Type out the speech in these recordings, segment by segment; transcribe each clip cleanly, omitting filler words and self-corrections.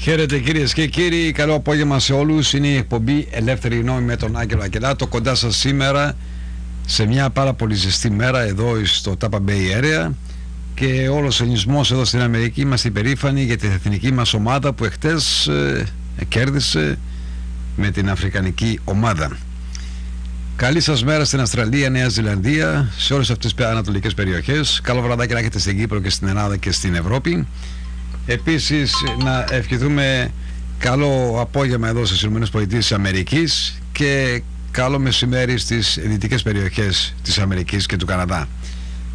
Χαίρετε κυρίες και κύριοι, καλό απόγευμα σε όλους. Είναι η εκπομπή Λευτέρη Ρήνο με τον Αγγελου κοντά σας σήμερα σε μια πάρα πολύ ζεστή μέρα εδώ στο Tampa Bay Area και όλος ο ελληνισμός εδώ στην Αμερική. Είμαστε υπερήφανοι για την εθνική μας ομάδα που εχθές κέρδισε με την αφρικανική ομάδα. Καλή σας μέρα στην Αυστραλία, Νέα Ζηλανδία, σε όλες αυτές τις ανατολικές περιοχές. Καλό βραδάκι να έχετε στην Κύπρο και στην Ελλάδα και στην Ευρώπη. Επίσης να ευχηθούμε καλό απόγευμα εδώ στις ΗΠΑ και καλό μεσημέρι στις δυτικές περιοχές της Αμερικής και του Καναδά.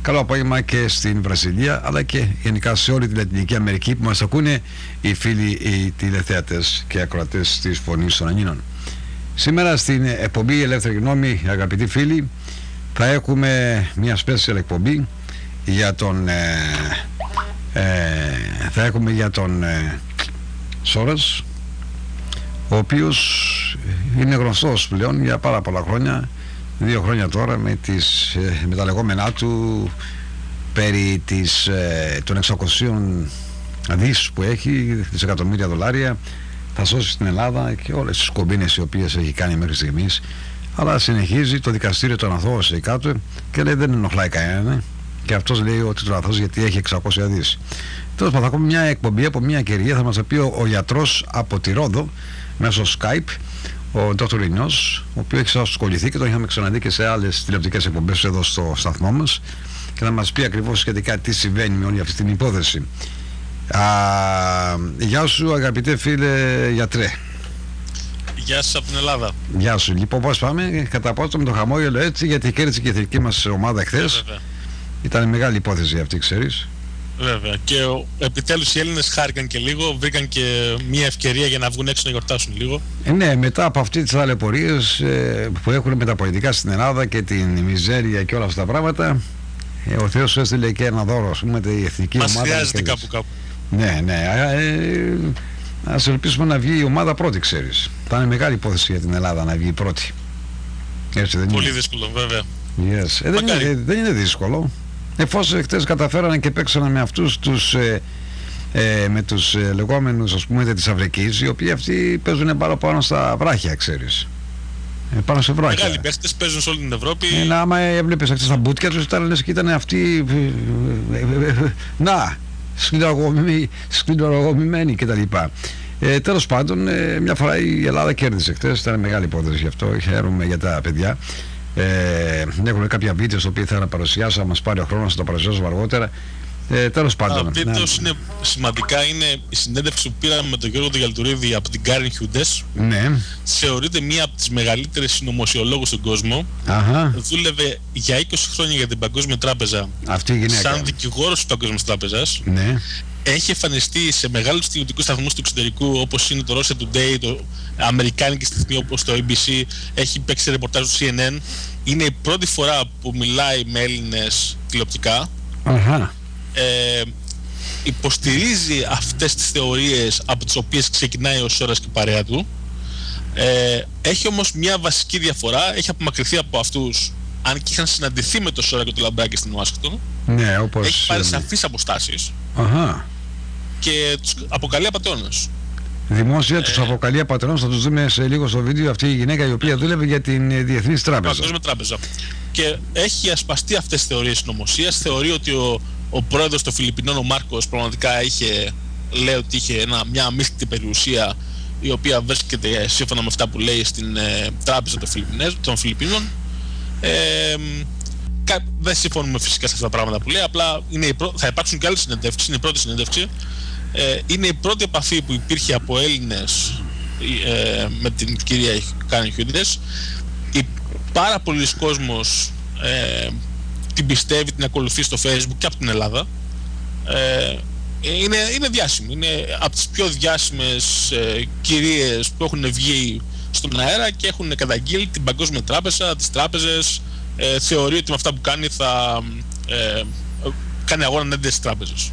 Καλό απόγευμα και στην Βραζιλία, αλλά και γενικά σε όλη τη Λατινική Αμερική που μας ακούνε οι φίλοι, οι τηλεθεατές και ακροατές της Φωνής των Ελλήνων. Σήμερα στην εκπομπή Ελεύθερη Γνώμη, αγαπητοί φίλοι, θα έχουμε μια special εκπομπή για τον Σωρρας, ο οποίος είναι γνωστός πλέον για πάρα πολλά χρόνια, 2 χρόνια τώρα, με τα λεγόμενά του περί των 600 δις που έχει, δισεκατομμύρια δολάρια, θα σώσει την Ελλάδα και όλες τις κομπίνες οι οποίες έχει κάνει μέχρι στιγμής. Αλλά συνεχίζει, το δικαστήριο τον αθώωσε κάτω και λέει δεν ενοχλάει κανένα. Και αυτός λέει ότι τον αθώωσε γιατί έχει 600 δις. Τέλος πάντων, θα έχουμε μια εκπομπή από μια κυρία, θα μας πει ο γιατρός από τη Ρόδο μέσω Skype, ο Dr. Ρήνος, ο οποίος έχει ασχοληθεί και τον είχαμε ξαναδεί και σε άλλες τηλεοπτικές εκπομπές εδώ στο σταθμό μας, και θα μας πει ακριβώς σχετικά τι συμβαίνει με όλη αυτή την υπόθεση. Γεια σου αγαπητέ φίλε γιατρέ. Γεια σας από την Ελλάδα. Γεια σου. Λοιπόν, πώς πάμε, καταπάτω με το χαμόγελο έτσι, γιατί κέρδισε και η εθνική μας ομάδα εχθές. Ήταν μεγάλη υπόθεση αυτή, ξέρεις. Βέβαια. Και επιτέλους οι Έλληνες χάρηκαν και λίγο, βρήκαν και μια ευκαιρία για να βγουν έξω να γιορτάσουν λίγο. Ναι, μετά από αυτές τις ταλαιπωρίες που έχουν με τα πολιτικά στην Ελλάδα και την μιζέρια και όλα αυτά τα πράγματα, ο Θεός έστειλε και ένα δώρο, ας πούμε, η εθνική ομάδα. Μας χρειάζεται κάπου. Ναι. Ας ελπίσουμε να βγει η ομάδα πρώτη, ξέρεις. Θα είναι μεγάλη υπόθεση για την Ελλάδα να βγει πρώτη. Έτσι δεν πολύ είναι? Δύσκολο, βέβαια. Yes. Δεν είναι δύσκολο. Εφόσον χτες καταφέρανε και παίξανε με αυτούς τους λεγόμενους, ας πούμε, της Αφρικής, οι οποίοι αυτοί παίζουν πάνω στα βράχια, ξέρεις. Πάνω σε βράχια. Μεγάλοι παίχτες παίζουν σε όλη την Ευρώπη. Άμα έβλεπες αυτές τα μπουτια τους, ήταν λες και ήταν αυτοί σκληρογομημένοι κτλ. Τέλος πάντων, μια φορά η Ελλάδα κέρδισε χτες, ήταν μεγάλη υπόθεση γι' αυτό, χαίρομαι για τα παιδιά. Έχουν κάποια βίντεο στο οποίο θα να παρουσιάσω, θα μας πάρει ο χρόνος να το παρουσιάσω αργότερα. Τέλος πάντων. Τα βίντεο είναι σημαντικά, είναι η συνέντευξη που πήραμε με τον Γιώργο Γιαλτουρίδη από την Karen Hudes. Ναι. Θεωρείται μία από τις μεγαλύτερες συνωμοσιολόγους στον κόσμο. Δούλευε για 20 χρόνια για την Παγκόσμια Τράπεζα. Αυτή η γυναίκα. Σαν δικηγόρος της Παγκόσμιας Τράπεζας. Ναι. Έχει εμφανιστεί σε μεγάλους τηλεοπτικούς σταθμούς του εξωτερικού, όπως είναι το Russia Today, το αμερικάνικη σταθμή όπως το ABC, έχει παίξει ρεπορτάζ του CNN. Είναι η πρώτη φορά που μιλάει με Έλληνες τηλεοπτικά. Υποστηρίζει αυτές τις θεωρίες από τις οποίες ξεκινάει ο Σωρρας και η παρέα του. Έχει όμως μια βασική διαφορά, έχει απομακρυνθεί από αυτούς, αν και είχαν συναντηθεί με τον Σωρρα και τον Λαμπράκη στην Ουάσιγκτον. Ναι, όπως έχει πάρει σαφείς αποστάσεις. Και τους αποκαλεί απατεώνες. Δημόσια τους αποκαλεί απατεώνες, θα τους δούμε σε λίγο στο βίντεο. Αυτή η γυναίκα η οποία δούλευε για την Διεθνή Τράπεζα. Παγκόσμια Τράπεζα. Και έχει ασπαστεί αυτές τις θεωρίες συνωμοσίας. Θεωρεί ότι ο πρόεδρος των Φιλιππινών, ο Μάρκος, πραγματικά λέει ότι είχε μια αμύθιτη περιουσία, η οποία βρίσκεται σύμφωνα με αυτά που λέει στην τράπεζα των Φιλιππίνων. Δεν συμφωνούμε φυσικά σε αυτά τα πράγματα που λέει, απλά θα υπάρξουν και άλλες συνεντεύξεις, είναι η πρώτη συνέντευξη. Είναι η πρώτη επαφή που υπήρχε από Έλληνες με την κυρία Karen Hudes. Πάρα πολλοί κόσμος την πιστεύει, την ακολουθεί στο Facebook και από την Ελλάδα. Είναι διάσημη, είναι από τις πιο διάσημες κυρίες που έχουν βγει στον αέρα και έχουν καταγγείλει την Παγκόσμια Τράπεζα, τις τράπεζες. Θεωρεί ότι με αυτά που κάνει θα κάνει αγώνα ενάντια στις τράπεζες.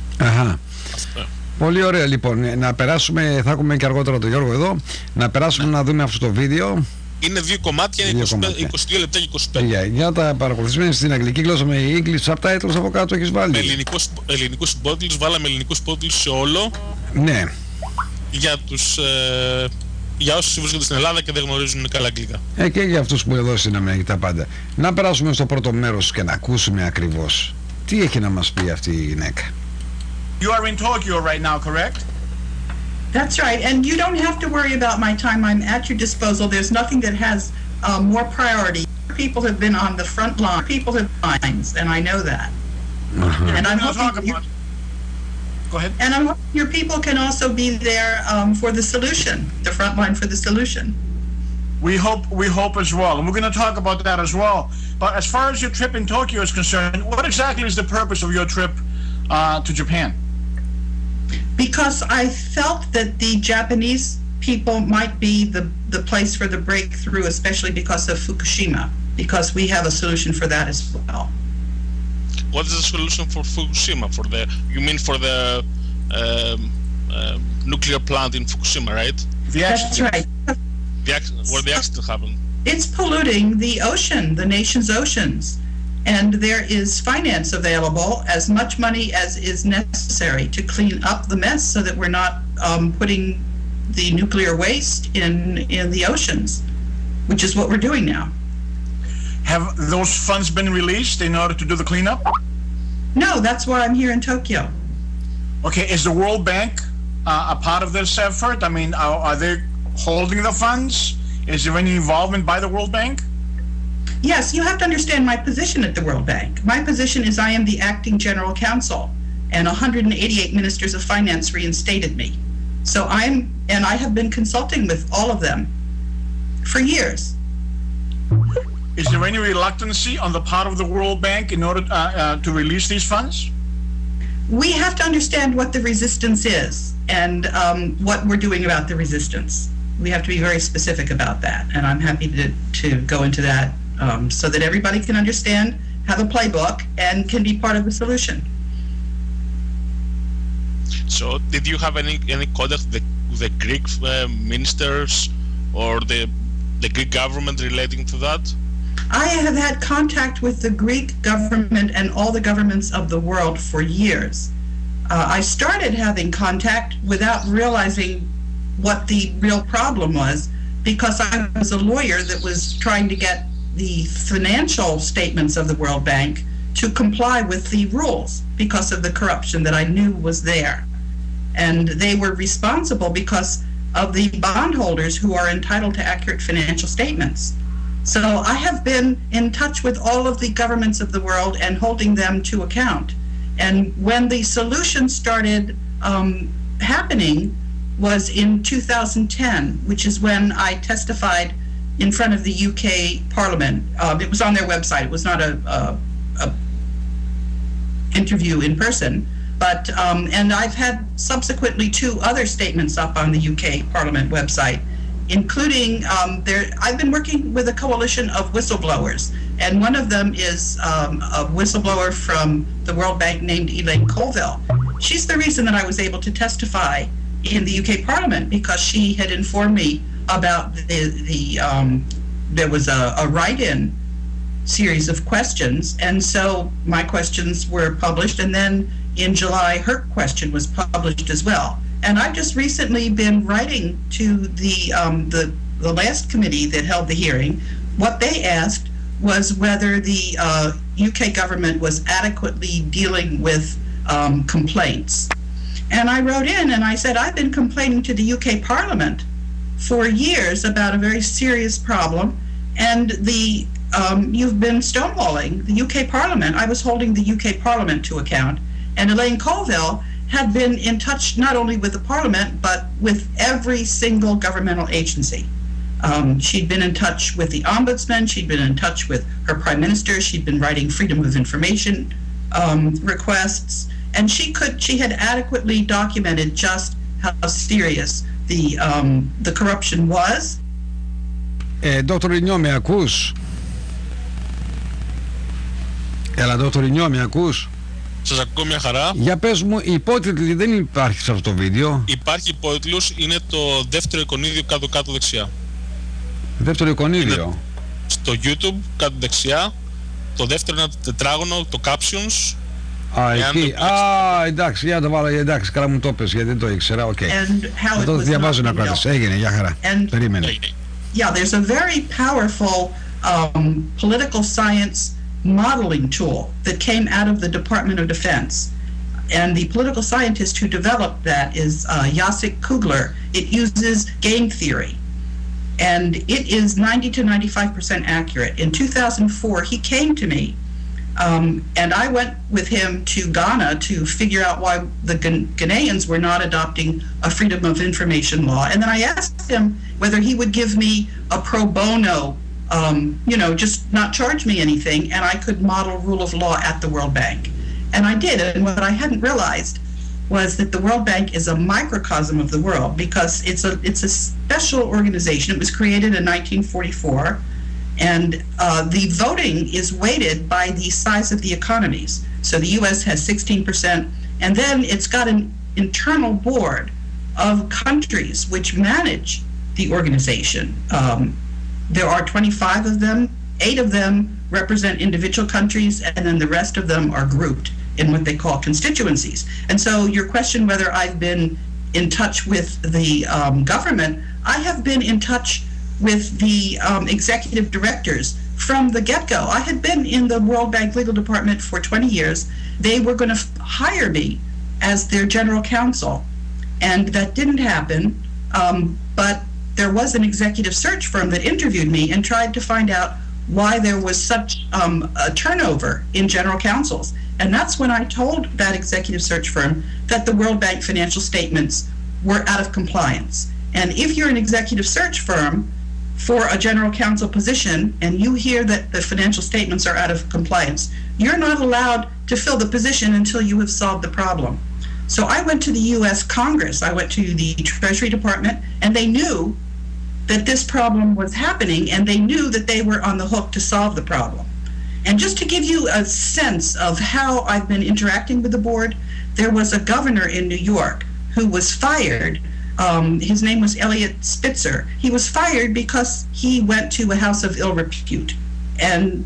Πολύ ωραία, λοιπόν. Να περάσουμε, θα έχουμε και αργότερα τον Γιώργο εδώ, να περάσουμε να δούμε αυτό το βίντεο. Είναι 2 κομμάτια, 22 λεπτά και 25. Για τα παρακολουθήσουμε στην αγγλική γλώσσα με English subtitles από κάτω έχεις βάλει. Με ελληνικούς subtitles, βάλαμε ελληνικούς subtitles σε όλο. Ναι. για όσους βρίσκονται στην Ελλάδα και δεν γνωρίζουν καλά αγγλικά. Και για αυτούς που εδώ στην Αμερική τα πάντα. Να περάσουμε στο πρώτο μέρος και να ακούσουμε ακριβώς τι έχει να μας πει αυτή η γυναίκα. You are in Tokyo right now, correct? That's right, and you don't have to worry about my time. I'm at your disposal. There's nothing that has more priority. People have been on the front line. People have lines, and I know that. And I'm hoping Go ahead. And I'm hoping your people can also be there for the solution, the front line for the solution. We hope as well, and we're going to talk about that as well. But as far as your trip in Tokyo is concerned, what exactly is the purpose of your trip to Japan? Because I felt that the Japanese people might be the place for the breakthrough, especially because of Fukushima, because we have a solution for that as well. What is the solution for Fukushima? You mean for the nuclear plant in Fukushima, right? That's right. Where the accident happened. It's polluting the ocean, the nation's oceans. And there is finance available, as much money as is necessary to clean up the mess so that we're not putting the nuclear waste in the oceans, which is what we're doing now. Have those funds been released in order to do the cleanup? No, that's why I'm here in Tokyo. Okay, is the World Bank a part of this effort? I mean, are they holding the funds? Is there any involvement by the World Bank? Yes, you have to understand my position at the World Bank. My position is I am the acting general counsel, and 188 ministers of finance reinstated me. So I have been consulting with all of them for years. Is there any reluctancy on the part of the World Bank in order to release these funds? We have to understand what the resistance is and what we're doing about the resistance. We have to be very specific about that, and I'm happy to go into that so that everybody can understand, have a playbook, and can be part of the solution. So, did you have any contact with the Greek ministers or the Greek government relating to that? I have had contact with the Greek government and all the governments of the world for years. I started having contact without realizing what the real problem was, because I was a lawyer that was trying to get the financial statements of the World Bank to comply with the rules because of the corruption that I knew was there. And they were responsible because of the bondholders who are entitled to accurate financial statements. So I have been in touch with all of the governments of the world and holding them to account. And when the solution started happening was in 2010, which is when I testified in front of the UK Parliament. It was on their website. It was not a interview in person. But and I've had subsequently 2 other statements up on the UK Parliament website, including I've been working with a coalition of whistleblowers, and one of them is a whistleblower from the World Bank named Elaine Colville. She's the reason that I was able to testify in the UK Parliament, because she had informed me about there was a write-in series of questions, and so my questions were published, and then in July her question was published as well. And I've just recently been writing to the last committee that held the hearing. What they asked was whether the UK government was adequately dealing with complaints. And I wrote in and I said, I've been complaining to the UK Parliament for years about a very serious problem, and you've been stonewalling the UK Parliament. I was holding the UK Parliament to account, and Elaine Colville had been in touch not only with the Parliament, but with every single governmental agency. She'd been in touch with the Ombudsman, she'd been in touch with her Prime Minister, she'd been writing Freedom of Information requests, and she had adequately documented just how serious the corruption was. Dr. Ρήνο, με ακούς? Έλα, Dr. Ρήνο, με ακούς? Σας ακούω μια χαρά. Για πες μου, η υπότιτλη δεν υπάρχει σε αυτό το βίντεο. Υπάρχει υπότιτλος, είναι το δεύτερο εικονίδιο κάτω δεξιά. Δεύτερο εικονίδιο. Είναι στο YouTube κάτω δεξιά. Το δεύτερο είναι ένα τετράγωνο, το captions. Εκεί. Εντάξει, για να το βάλω. Εντάξει, καλά μου το πες, γιατί δεν το ήξερα. Οκ. Θα το διαβάζω να κρατήσω. Έγινε, για χαρά. Περίμενε. Yeah, there's a very powerful political science modeling tool that came out of the Department of Defense. And the political scientist who developed that is Jacek Kugler. It uses game theory. And it is 90 to 95% accurate. In 2004, he came to me, and I went with him to Ghana to figure out why the Ghanaians were not adopting a freedom of information law. And then I asked him whether he would give me a pro bono, just not charge me anything, and I could model rule of law at the World Bank. And I did, and what I hadn't realized was that the World Bank is a microcosm of the world because it's a special organization. It was created in 1944, and the voting is weighted by the size of the economies. So the U.S. has 16%, and then it's got an internal board of countries which manage the organization. There are 25 of them. 8 of them represent individual countries, and then the rest of them are grouped in what they call constituencies. And so your question whether I've been in touch with the government, I have been in touch with the executive directors from the get-go. I had been in the World Bank legal department for 20 years. They were going to hire me as their general counsel, and that didn't happen, but there was an executive search firm that interviewed me and tried to find out why there was such a turnover in general counsels. And that's when I told that executive search firm that the World Bank financial statements were out of compliance. And if you're an executive search firm for a general counsel position and you hear that the financial statements are out of compliance, you're not allowed to fill the position until you have solved the problem. So I went to the U.S. Congress, I went to the Treasury Department, and they knew that this problem was happening, and they knew that they were on the hook to solve the problem. And just to give you a sense of how I've been interacting with the board, there was a governor in New York who was fired. His name was Eliot Spitzer. He was fired because he went to a house of ill repute. And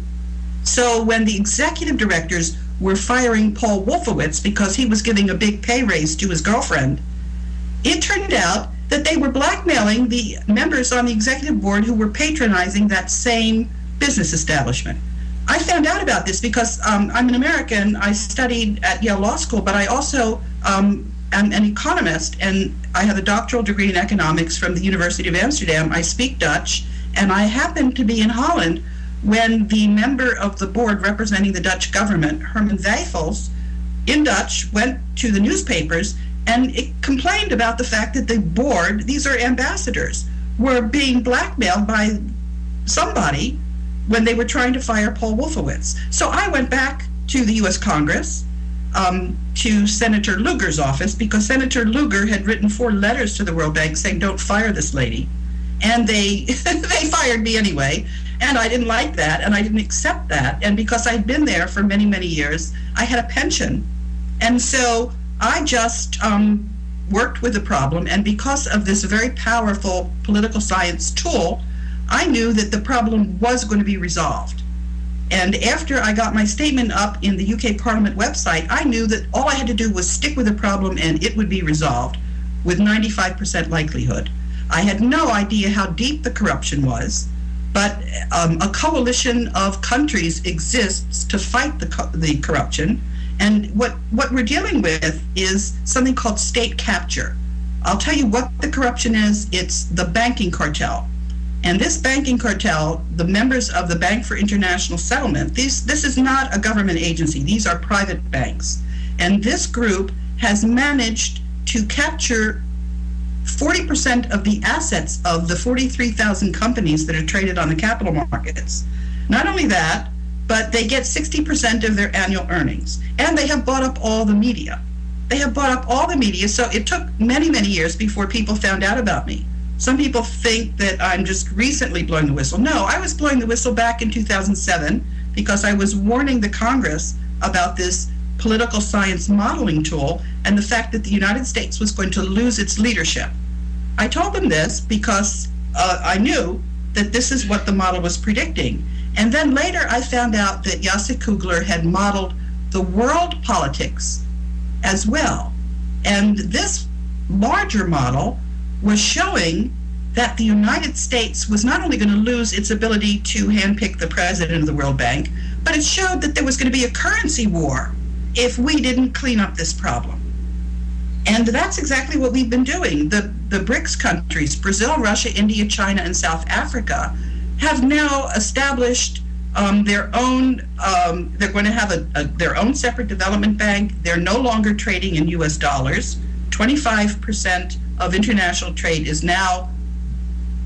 so when the executive directors were firing Paul Wolfowitz because he was giving a big pay raise to his girlfriend, it turned out that they were blackmailing the members on the executive board who were patronizing that same business establishment. I found out about this because I'm an American. I studied at Yale Law School, but I also am an economist, and I have a doctoral degree in economics from the University of Amsterdam. I speak Dutch, and I happened to be in Holland when the member of the board representing the Dutch government, Herman Wijfels, in Dutch, went to the newspapers and it complained about the fact that the board, these are ambassadors, were being blackmailed by somebody when they were trying to fire Paul Wolfowitz. So I went back to the U.S. Congress, to Senator Lugar's office, because Senator Lugar had written 4 letters to the World Bank saying, don't fire this lady. And they fired me anyway. And I didn't like that, and I didn't accept that. And because I'd been there for many, many years, I had a pension. And so I just worked with the problem, and because of this very powerful political science tool, I knew that the problem was going to be resolved. And after I got my statement up in the UK Parliament website, I knew that all I had to do was stick with the problem and it would be resolved with 95% likelihood. I had no idea how deep the corruption was, but a coalition of countries exists to fight the corruption. And what we're dealing with is something called state capture. I'll tell you what the corruption is. It's the banking cartel. And this banking cartel, the members of the Bank for International Settlement, this is not a government agency. These are private banks. And this group has managed to capture 40% of the assets of the 43,000 companies that are traded on the capital markets. Not only that, but they get 60% of their annual earnings. And they have bought up all the media. They have bought up all the media, so it took many, many years before people found out about me. Some people think that I'm just recently blowing the whistle. No, I was blowing the whistle back in 2007 because I was warning the Congress about this political science modeling tool and the fact that the United States was going to lose its leadership. I told them this because I knew that this is what the model was predicting. And then later I found out that Jacek Kugler had modeled the world politics as well. And this larger model was showing that the United States was not only going to lose its ability to handpick the president of the World Bank, but it showed that there was going to be a currency war if we didn't clean up this problem. And that's exactly what we've been doing. The BRICS countries, Brazil, Russia, India, China, and South Africa, have now established their own, they're going to have their own separate development bank. They're no longer trading in US dollars. 25% of international trade is now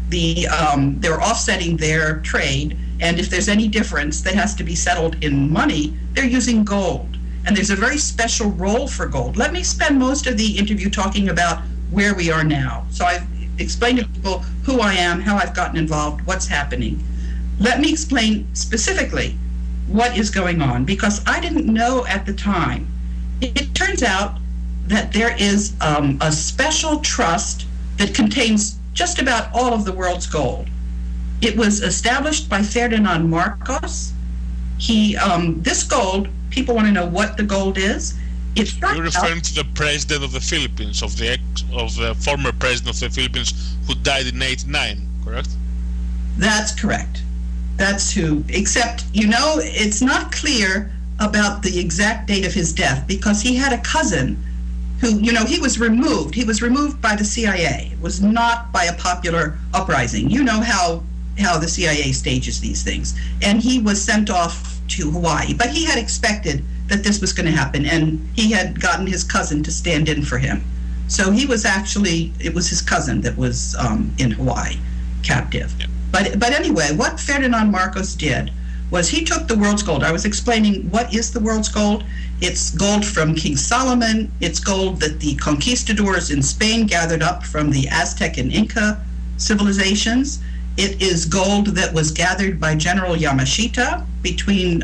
they're offsetting their trade. And if there's any difference that has to be settled in money, they're using gold. And there's a very special role for gold. Let me spend most of the interview talking about where we are now. So I've explained to people who I am, how I've gotten involved, what's happening. Let me explain specifically what is going on, because I didn't know at the time. It turns out that there is a special trust that contains just about all of the world's gold. It was established by Ferdinand Marcos. This gold, people want to know what the gold is. You're referring to the president of the Philippines, of the former president of the Philippines who died in '89, correct? That's correct. That's who, except, it's not clear about the exact date of his death, because he had a cousin who, he was removed. He was removed by the CIA. It was not by a popular uprising. You know how the CIA stages these things. And he was sent off to Hawaii. But he had expected that this was going to happen, and he had gotten his cousin to stand in for him. So it was his cousin that was in Hawaii, captive. Yeah. But anyway, what Ferdinand Marcos did was he took the world's gold. I was explaining what is the world's gold. It's gold from King Solomon. It's gold that the conquistadors in Spain gathered up from the Aztec and Inca civilizations. It is gold that was gathered by General Yamashita between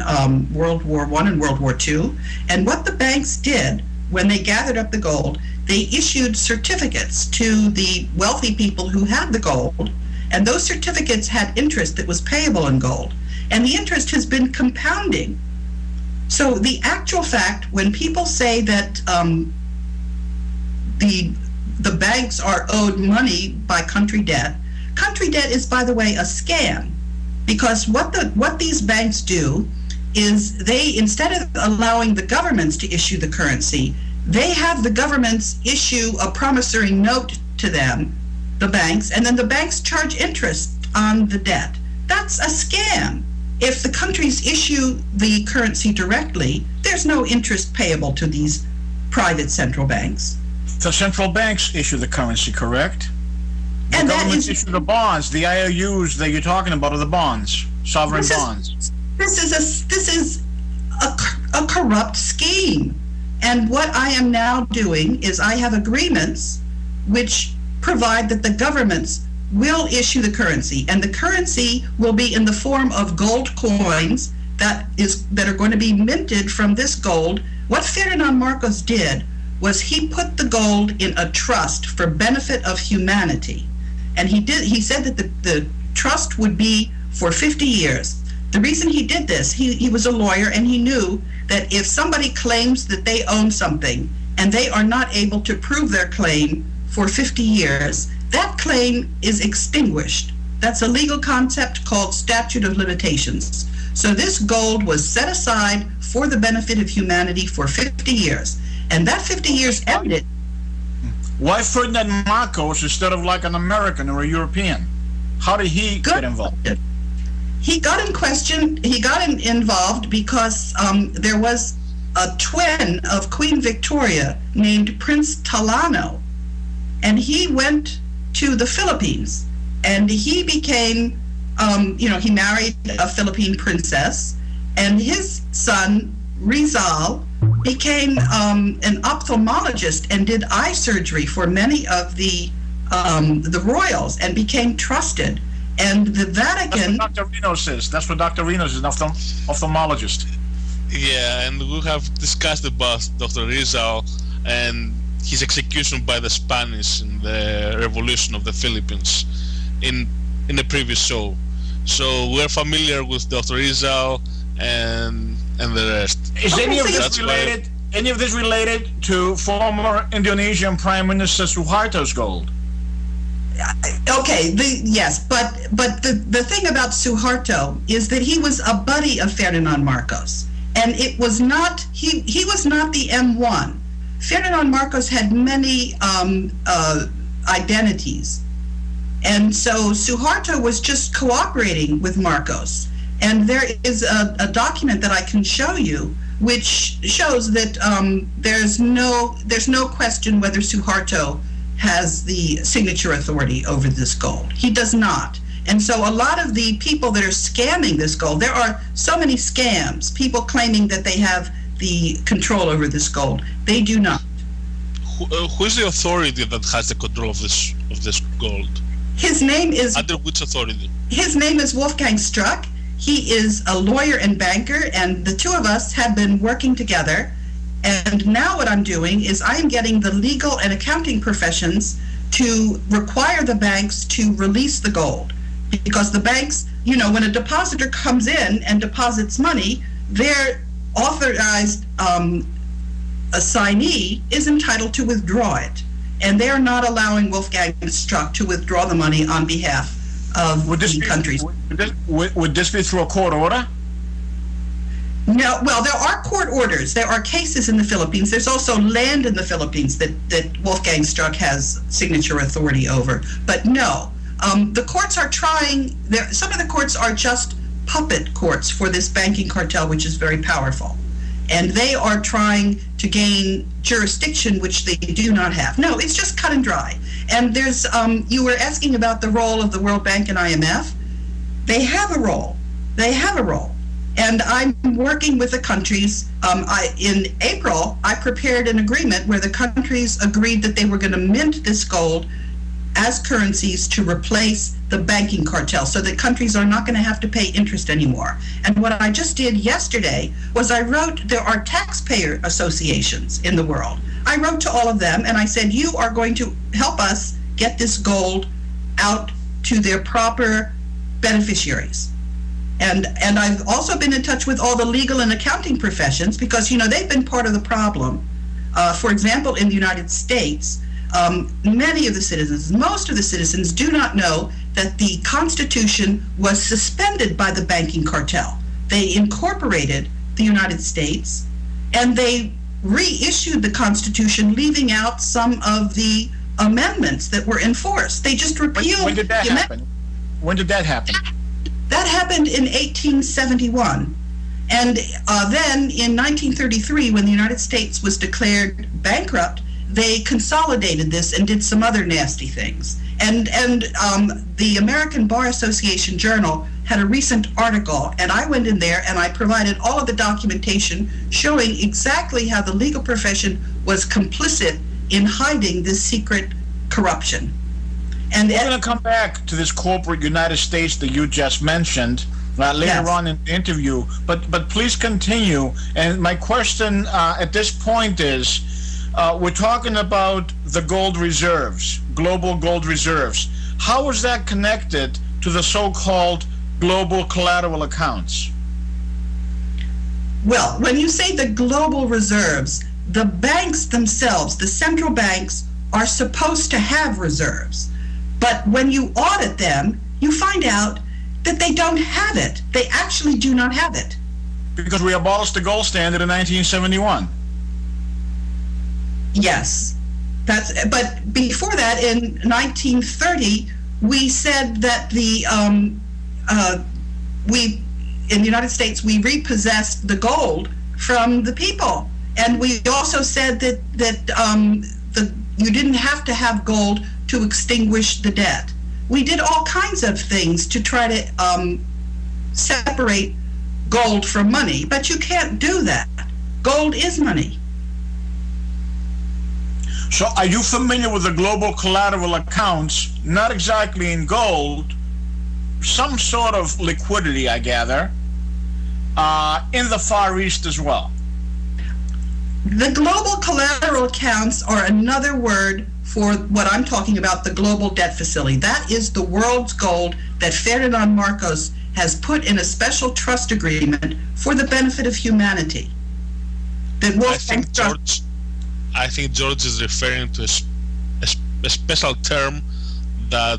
World War I and World War II. And what the banks did when they gathered up the gold, they issued certificates to the wealthy people who had the gold, and those certificates had interest that was payable in gold. And the interest has been compounding. So the actual fact, when people say that the banks are owed money by country debt is, by the way, a scam, because what these banks do is they, instead of allowing the governments to issue the currency, they have the governments issue a promissory note to them, the banks, and then the banks charge interest on the debt. That's a scam. If the countries issue the currency directly, there's no interest payable to these private central banks. The central banks issue the currency, correct? The And governments issue the bonds. The IOUs that you're talking about are the bonds, sovereign bonds. This is a corrupt scheme. And what I am now doing is I have agreements which provide that the governments will issue the currency, and the currency will be in the form of gold coins that are going to be minted from this gold. What Ferdinand Marcos did was he put the gold in a trust for benefit of humanity. And he said that the trust would be for 50 years. The reason he did this, he was a lawyer, and he knew that if somebody claims that they own something and they are not able to prove their claim for 50 years, that claim is extinguished. That's a legal concept called statute of limitations. So this gold was set aside for the benefit of humanity for 50 years. And that 50 years ended. Why Ferdinand Marcos instead of like an American or a European? How did he get involved? He got involved because there was a twin of Queen Victoria named Prince Talano. And he went to the Philippines, and he became, he married a Philippine princess, and his son, Rizal, became an ophthalmologist and did eye surgery for many of the royals and became trusted. And the Vatican... That's what Dr. Rino says. That's what Dr. Rino is, an ophthalmologist. Yeah, and we have discussed about Dr. Rizal and his execution by the Spanish in the revolution of the Philippines in a previous show. So we're familiar with Dr. Rizal, and and the rest. Is any of this That's related? Any of this related to former Indonesian Prime Minister Suharto's gold? Okay, yes, but the thing about Suharto is that he was a buddy of Ferdinand Marcos, and it was not he was not the M1. Ferdinand Marcos had many identities, and so Suharto was just cooperating with Marcos. And there is a document that I can show you which shows that there's no question whether Suharto has the signature authority over this gold. He does not. And so a lot of the people that are scamming this gold, there are so many scams, people claiming that they have the control over this gold. They do not. Who is the authority that has the control of this gold? His name is... Under which authority? His name is Wolfgang Struck. He is a lawyer and banker, and the two of us have been working together. And now what I'm doing is I am getting the legal and accounting professions to require the banks to release the gold. Because the banks, you know, when a depositor comes in and deposits money, their authorized assignee is entitled to withdraw it. And they're not allowing Wolfgang Struck to withdraw the money on behalf of the countries. Would this be through a court order? No, well, there are court orders. There are cases in the Philippines. There's also land in the Philippines that Wolfgang Struck has signature authority over. But no, the courts are trying, some of the courts are just puppet courts for this banking cartel, which is very powerful. And they are trying to gain jurisdiction, which they do not have. No, it's just cut and dry. And there's, you were asking about the role of the World Bank and IMF. They have a role. They have a role. And I'm working with the countries. In April, I prepared an agreement where the countries agreed that they were going to mint this gold as currencies to replace the banking cartel, so that countries are not going to have to pay interest anymore. And what I just did yesterday was I wrote, there are taxpayer associations in the world. I wrote to all of them and I said, you are going to help us get this gold out to their proper beneficiaries. And I've also been in touch with all the legal and accounting professions because, you know, they've been part of the problem. For example, in the United States, many of the citizens, most of the citizens do not know that the Constitution was suspended by the banking cartel. They incorporated the United States and they reissued the Constitution, leaving out some of the amendments that were in force. They just repealed. When did that happen? When did that happen? That happened in 1871. And then in 1933, when the United States was declared bankrupt, they consolidated this and did some other nasty things. And the American Bar Association Journal had a recent article, and I went in there and I provided all of the documentation showing exactly how the legal profession was complicit in hiding this secret corruption. And we're going to come back to this corporate United States that you just mentioned later on in the interview, but please continue. And my question at this point is, we're talking about the gold reserves, global gold reserves. How is that connected to the so-called global collateral accounts? Well, when you say the global reserves, the banks themselves, the central banks, are supposed to have reserves. But when you audit them, you find out that they don't have it. They actually do not have it. Because we abolished the gold standard in 1971. Yes. But before that, in 1930, we said that in the United States, we repossessed the gold from the people. And we also said that you didn't have to have gold to extinguish the debt. We did all kinds of things to try to separate gold from money, but you can't do that. Gold is money. So are you familiar with the global collateral accounts, not exactly in gold, some sort of liquidity, I gather, in the Far East as well? The global collateral accounts are another word for what I'm talking about, the global debt facility. That is the world's gold that Ferdinand Marcos has put in a special trust agreement for the benefit of humanity. I think George is referring to a special term that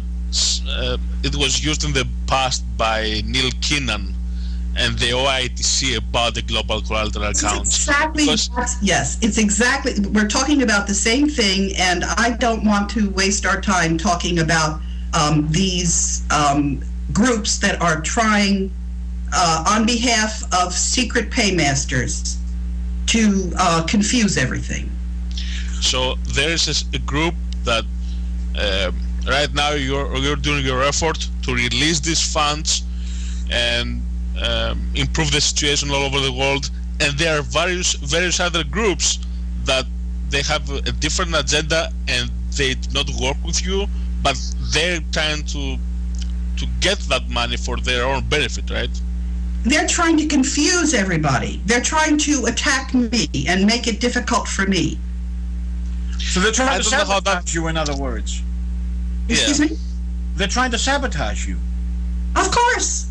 it was used in the past by Neil Keenan and the OITC about the global collateral accounts. It's exactly, we're talking about the same thing, and I don't want to waste our time talking about these groups that are trying on behalf of secret paymasters to confuse everything. So there is a group that right now you're doing your effort to release these funds and improve the situation all over the world, and there are various other groups that they have a different agenda and they do not work with you, but they're trying to get that money for their own benefit, right? They're trying to confuse everybody. They're trying to attack me and make it difficult for me. So they're trying to sabotage you, in other words. Excuse me? They're trying to sabotage you. Of course.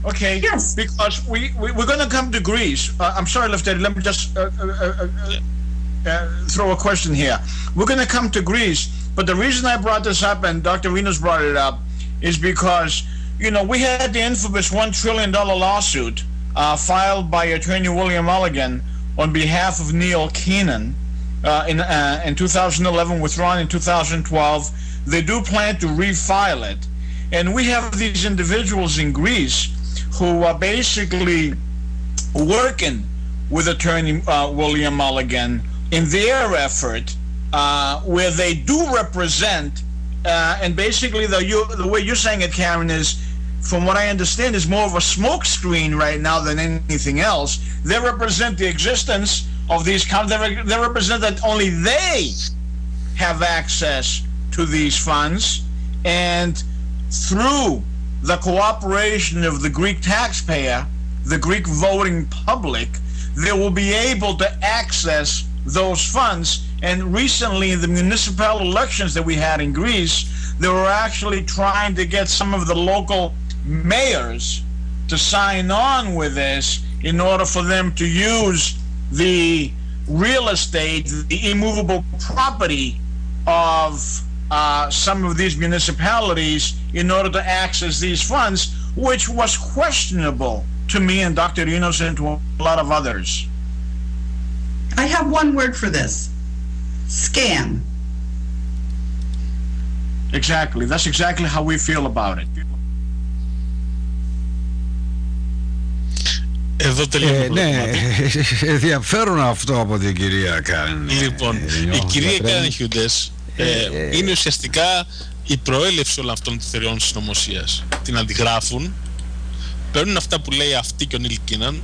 Okay. Yes. Because we're going to come to Greece. I'm sorry, Leftery, let me just throw a question here. We're going to come to Greece, but the reason I brought this up, and Dr. Rino's brought it up, is because, you know, we had the infamous $1 trillion lawsuit filed by attorney William Mulligan on behalf of Neil Keenan in 2011, withdrawn in 2012. They do plan to refile it. And we have these individuals in Greece who are basically working with attorney William Mulligan in their effort where they do represent, and basically the way you're saying it, Karen, is, from what I understand, is more of a smoke screen right now than anything else. They represent the existence of these they represent that only they have access to these funds, and through the cooperation of the Greek taxpayer, the Greek voting public, they will be able to access those funds. And recently in the municipal elections that we had in Greece, they were actually trying to get some of the local mayors to sign on with this in order for them to use the real estate, the immovable property of some of these municipalities in order to access these funds, which was questionable to me and Dr. Rinos and to a lot of others. I have one word for this: scam. Exactly. That's exactly how we feel about it. Εδώ τελειώνει. Ναι, ενδιαφέρον αυτό από την κυρία Κάρεν. Λοιπόν, η κυρία Karen Hudes είναι ουσιαστικά η προέλευση όλων αυτών των θεωριών της συνωμοσίας. Την αντιγράφουν, παίρνουν αυτά που λέει αυτή και ο Νίλ Κίναν,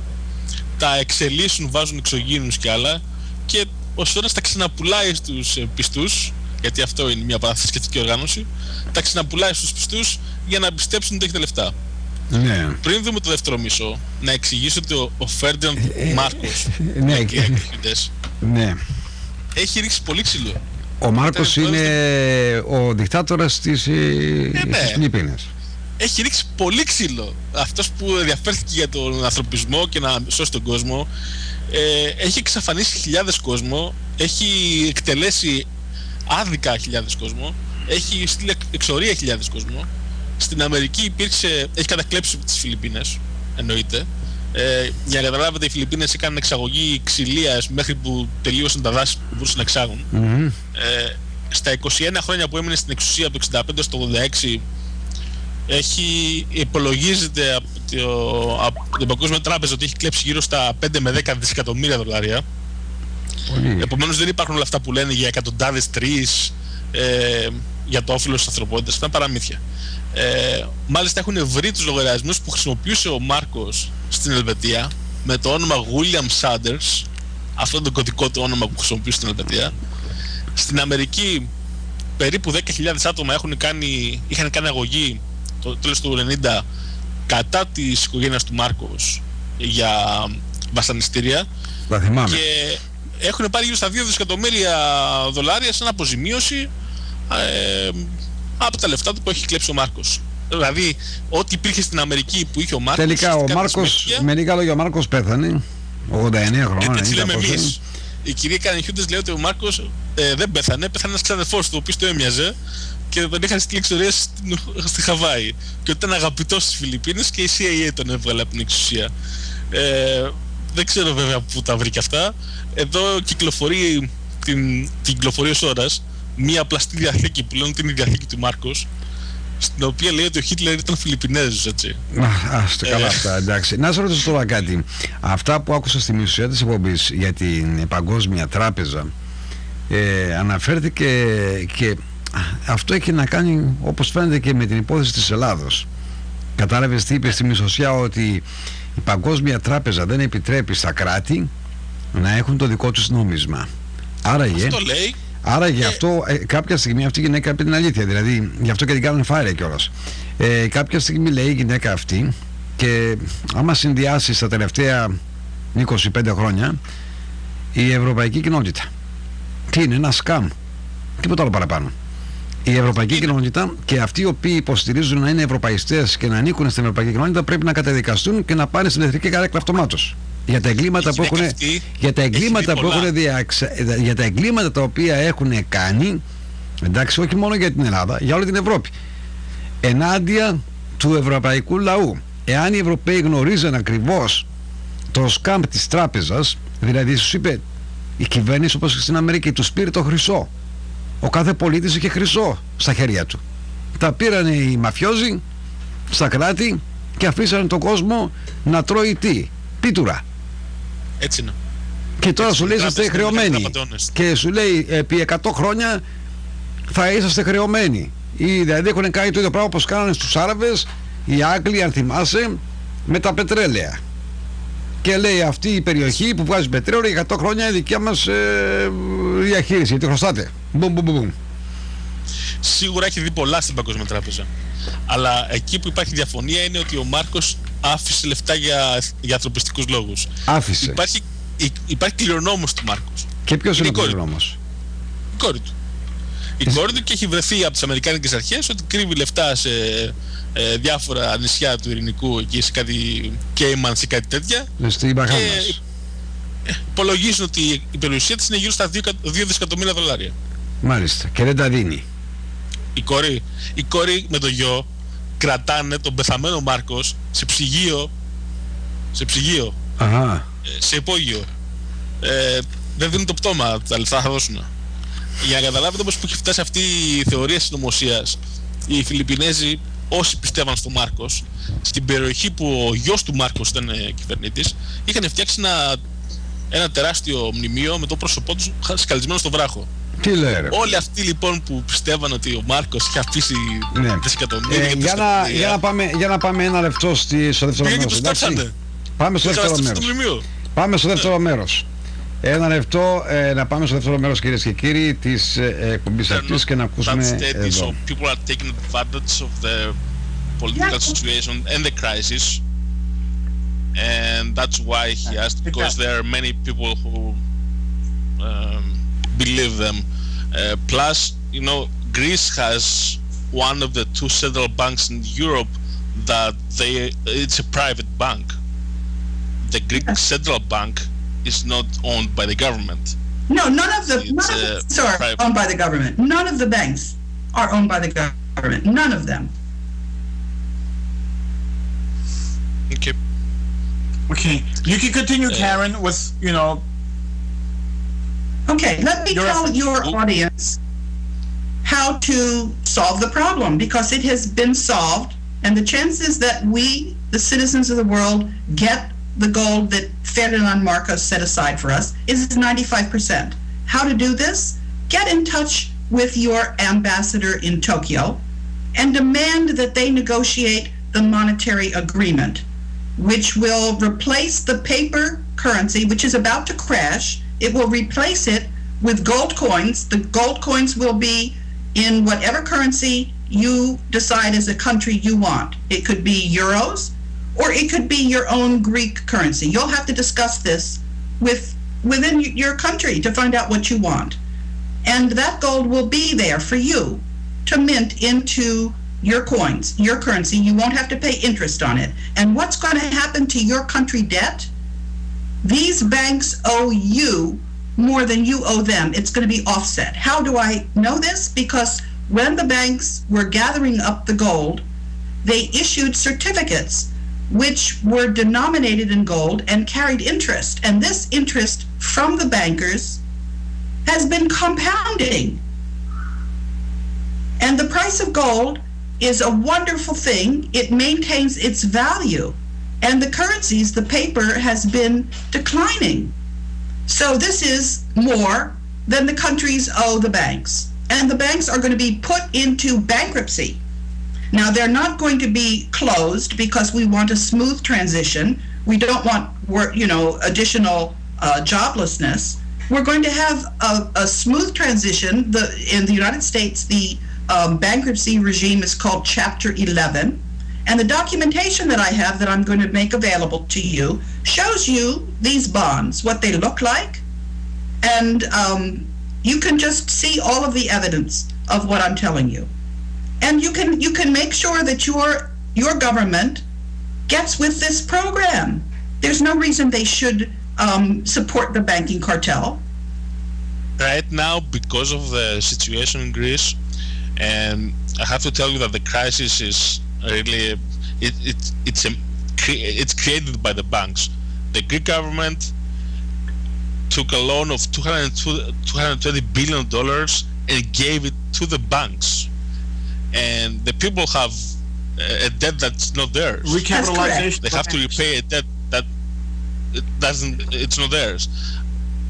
τα εξελίσσουν, βάζουν εξωγήινους και άλλα, και ο Σωρρας τα ξαναπουλάει στους πιστούς, γιατί αυτό είναι μια παραθρησκευτική οργάνωση, τα ξαναπουλάει στους πιστούς για να πιστέψουν ότι έχει τα λεφτά. Ναι. Πριν δούμε το δεύτερο μισό, να εξηγήσω ότι ο Φέρντιναντ Μάρκος, ναι, έχει ρίξει πολύ ξύλο. Ο Μάρκος είναι ο δικτάτορας στις Φιλιππίνες. Έχει ρίξει πολύ ξύλο. Αυτός που ενδιαφέρθηκε για τον ανθρωπισμό και να σώσει τον κόσμο, έχει εξαφανίσει χιλιάδες κόσμο, έχει εκτελέσει άδικα χιλιάδες κόσμο, έχει στείλει εξορία χιλιάδες κόσμο. Στην Αμερική έχει κατακλέψει τις Φιλιππίνες, εννοείται. Για να καταλάβετε, οι Φιλιππίνες έκαναν εξαγωγή ξυλίας μέχρι που τελείωσαν τα δάση που μπορούσαν να εξάγουν. Στα 21 χρόνια που έμεινε στην εξουσία από το 65 στο 86, υπολογίζεται από την Παγκόσμια Τράπεζα ότι έχει κλέψει γύρω στα 5 με 10 δισεκατομμύρια δολάρια. Επομένως δεν υπάρχουν όλα αυτά που λένε για εκατοντάδες τρεις, για το όφελος της ανθρωπότητας. Αυτά είναι παραμύθια. Μάλιστα έχουν βρει τους λογαριασμούς που χρησιμοποιούσε ο Μάρκος στην Ελβετία με το όνομα William Sanders, αυτό είναι το κωδικό του όνομα που χρησιμοποιούσε στην Ελβετία. Στην Αμερική περίπου 10.000 άτομα είχαν κάνει αγωγή το τέλος του 90 κατά της οικογένειας του Μάρκος για βασανιστήρια, και έχουν πάρει γύρω στα 2 δισεκατομμύρια δολάρια σαν αποζημίωση από τα λεφτά του που έχει κλέψει ο Μάρκος. Δηλαδή, ό,τι υπήρχε στην Αμερική που είχε ο Μάρκος. Τελικά ο Μάρκος, με λίγα λόγια, ο Μάρκος πέθανε 89 χρόνια. Έτσι λέμε εμείς. Η κυρία Karen Hudes λέει ότι ο Μάρκος δεν πέθανε, πέθανε ένας ξαδερφός του, ο οποίος το έμοιαζε και τον είχαν στείλει εξορίες στη Χαβάη. Και ότι ήταν αγαπητός στις Φιλιππίνες και η CIA τον έβγαλε από την εξουσία. Δεν ξέρω βέβαια πού τα βρήκε αυτά. Εδώ κυκλοφορεί την κυκλοφορεί ο Σώρρας μία πλαστή διαθήκη που λένε ότι είναι η διαθήκη του Μάρκος, στην οποία λέει ότι ο Χίτλερ ήταν Φιλιππινέζος, έτσι. Άστε καλά αυτά, εντάξει. Να σε ρωτήσω τώρα κάτι. Αυτά που άκουσα στην ουσία της εκπομπής για την Παγκόσμια Τράπεζα, αναφέρθηκε και αυτό έχει να κάνει, όπως φαίνεται, και με την υπόθεση της Ελλάδος. Κατάλαβες τι είπε στην ουσία, ότι η Παγκόσμια Τράπεζα δεν επιτρέπει στα κράτη να έχουν το δικό τους νόμισμα. Άραγε, αυτό λέει. Άραγε αυτό, κάποια στιγμή αυτή η γυναίκα είπε την αλήθεια, δηλαδή γι' αυτό και την κάνουν φάρια κιόλας. Κάποια στιγμή λέει η γυναίκα αυτή, και άμα συνδυάσει στα τελευταία 25 χρόνια η ευρωπαϊκή κοινότητα, τι είναι, ένα σκάμ, τίποτα άλλο παραπάνω. Η ευρωπαϊκή κοινότητα και αυτοί οι οποίοι υποστηρίζουν να είναι ευρωπαϊστές και να ανήκουν στην ευρωπαϊκή κοινότητα πρέπει να καταδικαστούν και να πάνε στην εθνική καρέκλα αυτομάτως. Για τα εγκλήματα που έχουν, για τα εγκλήματα τα οποία έχουν κάνει, εντάξει, όχι μόνο για την Ελλάδα, για όλη την Ευρώπη, ενάντια του ευρωπαϊκού λαού. Εάν οι Ευρωπαίοι γνωρίζαν ακριβώς το σκάμπ της τράπεζας, δηλαδή τους είπε η κυβέρνηση, όπως στην Αμερική, τους πήρε το χρυσό. Ο κάθε πολίτης είχε χρυσό στα χέρια του. Τα πήραν οι μαφιόζοι στα κράτη και αφήσανε τον κόσμο να τρώει πίτουρα. Έτσι είναι. Και τώρα σου λέει είσαστε χρεωμένοι. Και σου λέει επί 100 χρόνια θα είσαστε χρεωμένοι. Δηλαδή έχουν κάνει το ίδιο πράγμα όπως κάνανε στους Άραβες οι Άγγλοι, αν θυμάσαι, με τα πετρέλαια. Και λέει αυτή η περιοχή που βγάζει πετρέλαιο για 100 χρόνια είναι δικιά μας διαχείριση, γιατί χρωστάτε. Μπουμ. Σίγουρα έχει δει πολλά στην Παγκόσμια Τράπεζα. Αλλά εκεί που υπάρχει διαφωνία είναι ότι ο Μάρκος άφησε λεφτά για ανθρωπιστικούς λόγους. Άφησε. Υπάρχει κληρονόμος του Μάρκος. Και ποιος είναι ο κληρονόμος? Η κόρη του. Η κόρη του, και έχει βρεθεί από τις Αμερικάνικες αρχές ότι κρύβει λεφτά σε διάφορα νησιά του Ειρηνικού, εκεί σε κάτι Κέιμανς ή κάτι τέτοια. Στην Μπαχάμας. Υπολογίζουν ότι η περιουσία της είναι γύρω στα 2 δισεκατομμύρια δολάρια. Μάλιστα. Και δεν τα δίνει. Η κόρη με το γιο κρατάνε τον πεθαμένο Μάρκος σε ψυγείο. Αχα. Σε υπόγειο. Δεν δίνουν το πτώμα, τα λεφτά θα δώσουν. Για να καταλάβετε όμως που έχει φτάσει αυτή η θεωρία συνωμοσίας, οι Φιλιππινέζοι, όσοι πιστεύαν στο Μάρκος, στην περιοχή που ο γιος του Μάρκος ήταν κυβερνήτης, είχαν φτιάξει ένα τεράστιο μνημείο με το πρόσωπό του σκαλισμένο στο βράχο. Τι λέει, ρε. Όλοι αυτοί λοιπόν που πιστεύαν ότι ο Μάρκος είχε αφήσει δισεκατομμύρια για να πάμε ένα λεπτό στο δεύτερο μέρος, εντάξει. Πάμε στο δεύτερο μέρος. Ένα λεπτό να πάμε στο δεύτερο μέρος, κυρίες και κύριοι, της εκπομπής αυτής και να ακούσουμε εδώ. People are taking advantage of the political situation and the crisis, and that's why he asked, because there are many people who believe them. Plus, you know, Greece has one of the 2 central banks in Europe that it's a private bank. The Greek central bank is not owned by the government. No, none of them are owned by the government. None of the banks are owned by the government. None of them. Okay. You can continue, Karen, with, you know. Okay, let me tell your audience how to solve the problem, because it has been solved, and the chances that we, the citizens of the world, get the gold that Ferdinand Marcos set aside for us is 95%. How to do this? Get in touch with your ambassador in Tokyo and demand that they negotiate the monetary agreement, which will replace the paper currency, which is about to crash. It will replace it with gold coins. The gold coins will be in whatever currency you decide as a country you want. It could be euros, or it could be your own Greek currency. You'll have to discuss this within your country to find out what you want. And that gold will be there for you to mint into your coins, your currency. You won't have to pay interest on it. And what's going to happen to your country debt? These banks owe you more than you owe them. It's going to be offset. How do I know this? Because when the banks were gathering up the gold, they issued certificates which were denominated in gold and carried interest. And this interest from the bankers has been compounding. And the price of gold is a wonderful thing. It maintains its value. And the currencies, the paper, has been declining. So this is more than the countries owe the banks. And the banks are going to be put into bankruptcy. Now, they're not going to be closed because we want a smooth transition. We don't want, additional joblessness. We're going to have a smooth transition. In the United States, the bankruptcy regime is called Chapter 11. And the documentation that I have that I'm going to make available to you shows you these bonds, what they look like. And you can just see all of the evidence of what I'm telling you. And you can make sure that your government gets with this program. There's no reason they should support the banking cartel. Right now, because of the situation in Greece, and I have to tell you that the crisis is really it's created by the banks. The Greek government took a loan of $220 billion and gave it to the banks. And the people have a debt that's not theirs. Recapitalization. They have to repay a debt that it's not theirs.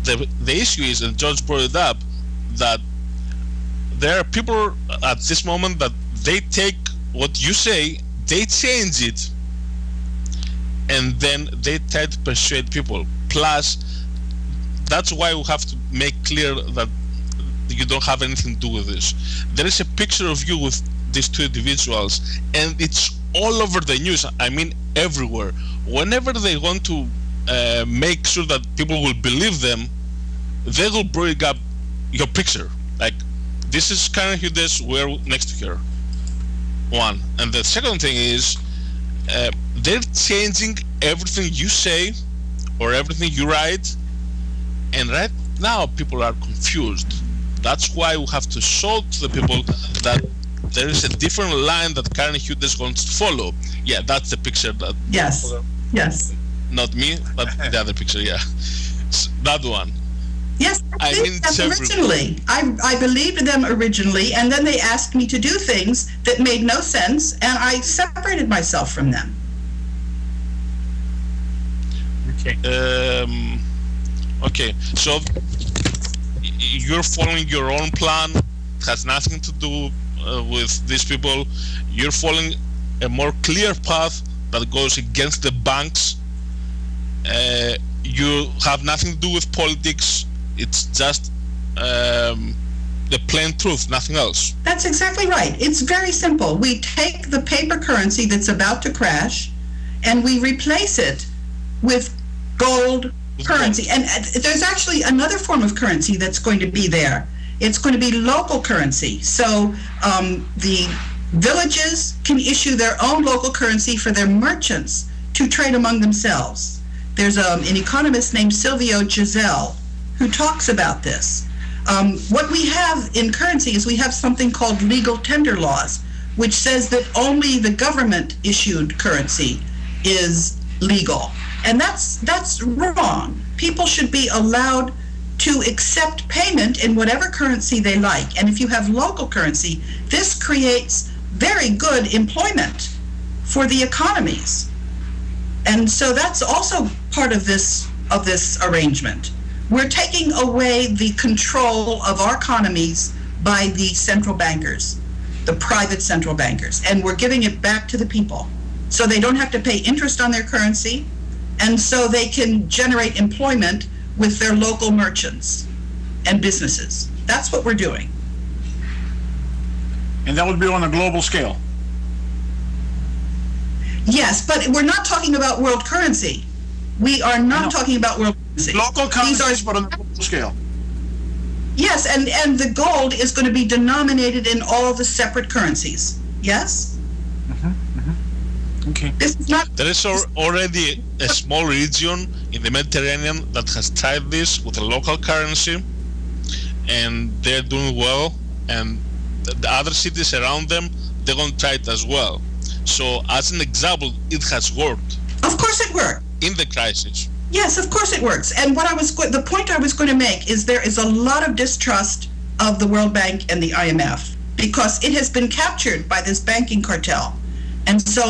The issue is, and George brought it up, that there are people at this moment that they take what you say, they change it, and then they try to persuade people. Plus, that's why we have to make clear that you don't have anything to do with this. There is a picture of you with these two individuals, and it's all over the news. I mean, everywhere. Whenever they want to make sure that people will believe them, they will bring up your picture. Like, this is Karen Hudes, we're next to her. One. And the second thing is, they're changing everything you say or everything you write, and right now people are confused. That's why we have to show to the people that there is a different line that Karen Hudes wants to follow. Yeah, that's the picture that... Yes, yes. Not me, but the other picture, yeah. That one. Yes, I believed them originally. I believed them originally, and then they asked me to do things that made no sense, and I separated myself from them. Okay. Okay, so you're following your own plan. It has nothing to do with these people. You're following a more clear path that goes against the banks. You have nothing to do with politics. It's just the plain truth, nothing else. That's exactly right. It's very simple. We take the paper currency that's about to crash and we replace it with gold currency. And there's actually another form of currency that's going to be there. It's going to be local currency. So the villages can issue their own local currency for their merchants to trade among themselves. There's an economist named Silvio Giselle who talks about this. What we have in currency is we have something called legal tender laws, which says that only the government-issued currency is legal. And that's wrong. People should be allowed to accept payment in whatever currency they like. And if you have local currency, this creates very good employment for the economies. And so that's also part of this arrangement. We're taking away the control of our economies by the central bankers, the private central bankers, and we're giving it back to the people. So they don't have to pay interest on their currency, and so they can generate employment with their local merchants and businesses. That's what we're doing. And that would be on a global scale. Yes, but we're not talking about world currency. We are not talking about world currency. Local currencies, but on a global scale. Yes, and the gold is going to be denominated in all the separate currencies. Yes? Okay. This is not... There is already a small region in the Mediterranean that has tried this with a local currency, and they're doing well, and the other cities around them, they're going to try it as well. So as an example, it has worked. Of course it worked. In the crisis. Yes, of course it works. And the point I was going to make is there is a lot of distrust of the World Bank and the IMF because it has been captured by this banking cartel. And so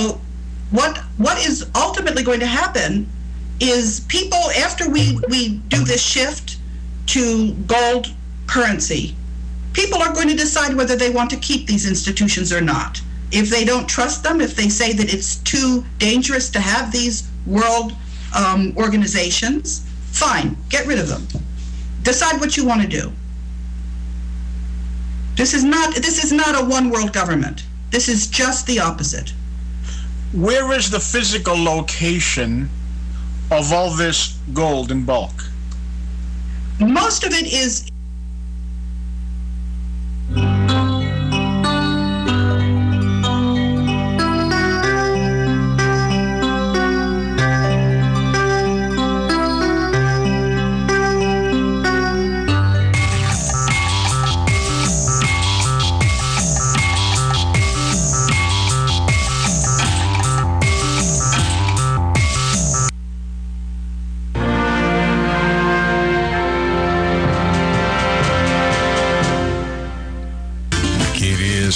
what is ultimately going to happen is people, after we do this shift to gold currency, people are going to decide whether they want to keep these institutions or not. If they don't trust them, if they say that it's too dangerous to have these world organizations, fine, get rid of them. Decide what you want to do. This is not a one world government. This is just the opposite. Where is the physical location of all this gold in bulk? Most of it is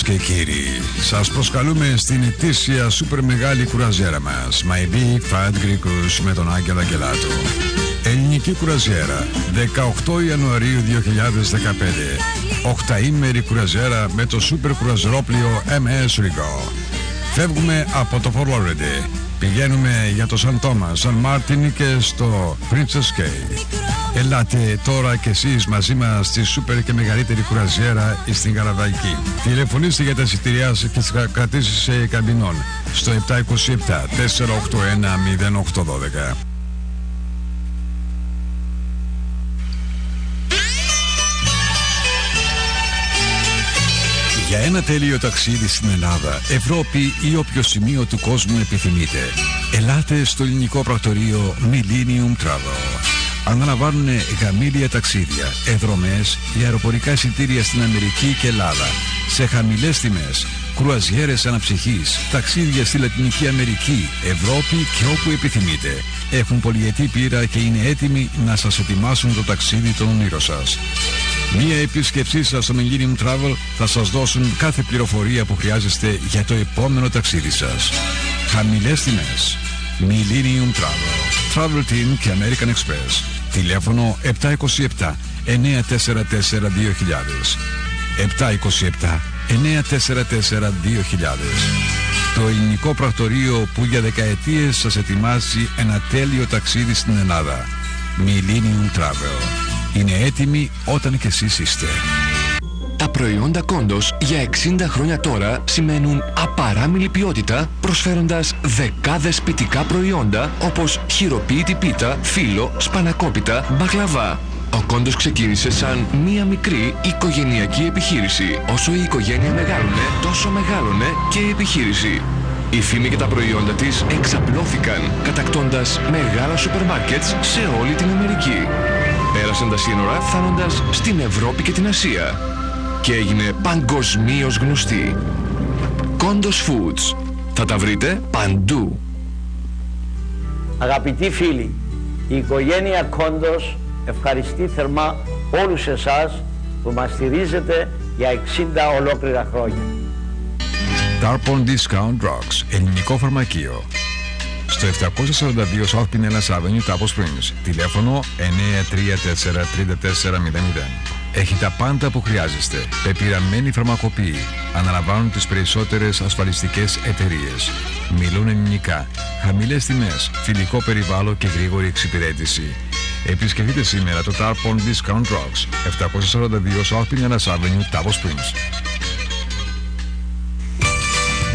και κύριοι, σας προσκαλούμε στην ετήσια σούπερ μεγάλη κουραζιέρα μας My Big Fat Greek Cruise με τον Αγγελου Αγγελατου. Ελληνική κουραζιέρα 18 Ιανουαρίου 2015. 8ήμερη κουραζιέρα με το σούπερ κουραζιερόπλοιο MS Rigo. Φεύγουμε από το Fort Lauderdale. Πηγαίνουμε για το Σαν Τόμας, Σαν Μάρτιν και στο Princess Cape. Ελάτε τώρα κι εσείς μαζί μας στη σούπερ και μεγαλύτερη κουραζιέρα στην Καραβαϊκή. Τηλεφωνήστε για τα εισιτήριά και τις κρατήσεις καμπινών στο 727 481 0812. Για ένα τέλειο ταξίδι στην Ελλάδα, Ευρώπη ή όποιο σημείο του κόσμου επιθυμείτε, ελάτε στο ελληνικό πρακτορείο Millennium Travel. Αναλαμβάνουν γαμήλια ταξίδια, εδρομές, αεροπορικά εισιτήρια στην Αμερική και Ελλάδα, σε χαμηλές τιμές, κρουαζιέρες αναψυχής, ταξίδια στη Λατινική Αμερική, Ευρώπη και όπου επιθυμείτε. Έχουν πολυετή πείρα και είναι έτοιμοι να σας ετοιμάσουν το ταξίδι των ονείρων σας. Μία επίσκεψή σας στο Millennium Travel θα σας δώσουν κάθε πληροφορία που χρειάζεστε για το επόμενο ταξίδι σας. Χαμηλές τιμές. Millennium Travel. Travel Team και American Express. Τηλέφωνο 727 944 2000. 727 944 2000. Το ελληνικό πρακτορείο που για δεκαετίες σας ετοιμάζει ένα τέλειο ταξίδι στην Ελλάδα. Millennium Travel. Είναι έτοιμοι όταν και εσείς είστε. Τα προϊόντα Κόντος για 60 χρόνια τώρα σημαίνουν απαράμιλη ποιότητα, προσφέροντας δεκάδες ποιητικά προϊόντα όπως χειροποίητη πίτα, φύλλο, σπανακόπιτα, μπακλαβά. Ο Κόντος ξεκίνησε σαν μία μικρή οικογενειακή επιχείρηση. Όσο η οικογένεια μεγάλωνε, τόσο μεγάλωνε και η επιχείρηση. Η φήμη και τα προϊόντα της εξαπλώθηκαν, κατακτώντας μεγάλα σούπερ μάρκετς σε όλη την Αμερική. Πέρασαν τα σύνορα φτάνοντας στην Ευρώπη και την Ασία και έγινε παγκοσμίως γνωστή. Κόντος Foods. Θα τα βρείτε παντού. Αγαπητοί φίλοι, η οικογένεια Κόντος ευχαριστεί θερμά όλους εσάς που μας στηρίζετε για 60 ολόκληρα χρόνια. Tarpon Discount Drugs, ελληνικό φαρμακείο. Στο 742 South Pinellas Avenue, Tabo Springs. Τηλέφωνο 934-3400. Έχει τα πάντα που χρειάζεστε. Πεπειραμένοι φαρμακοποιοί. Αναλαμβάνουν τις περισσότερες ασφαλιστικές εταιρείες. Μιλούν ελληνικά. Χαμηλές τιμές, φιλικό περιβάλλον και γρήγορη εξυπηρέτηση. Επισκεφτείτε σήμερα το Tarpon Discount Drugs. 742 South Pinellas Avenue, Tabo Springs.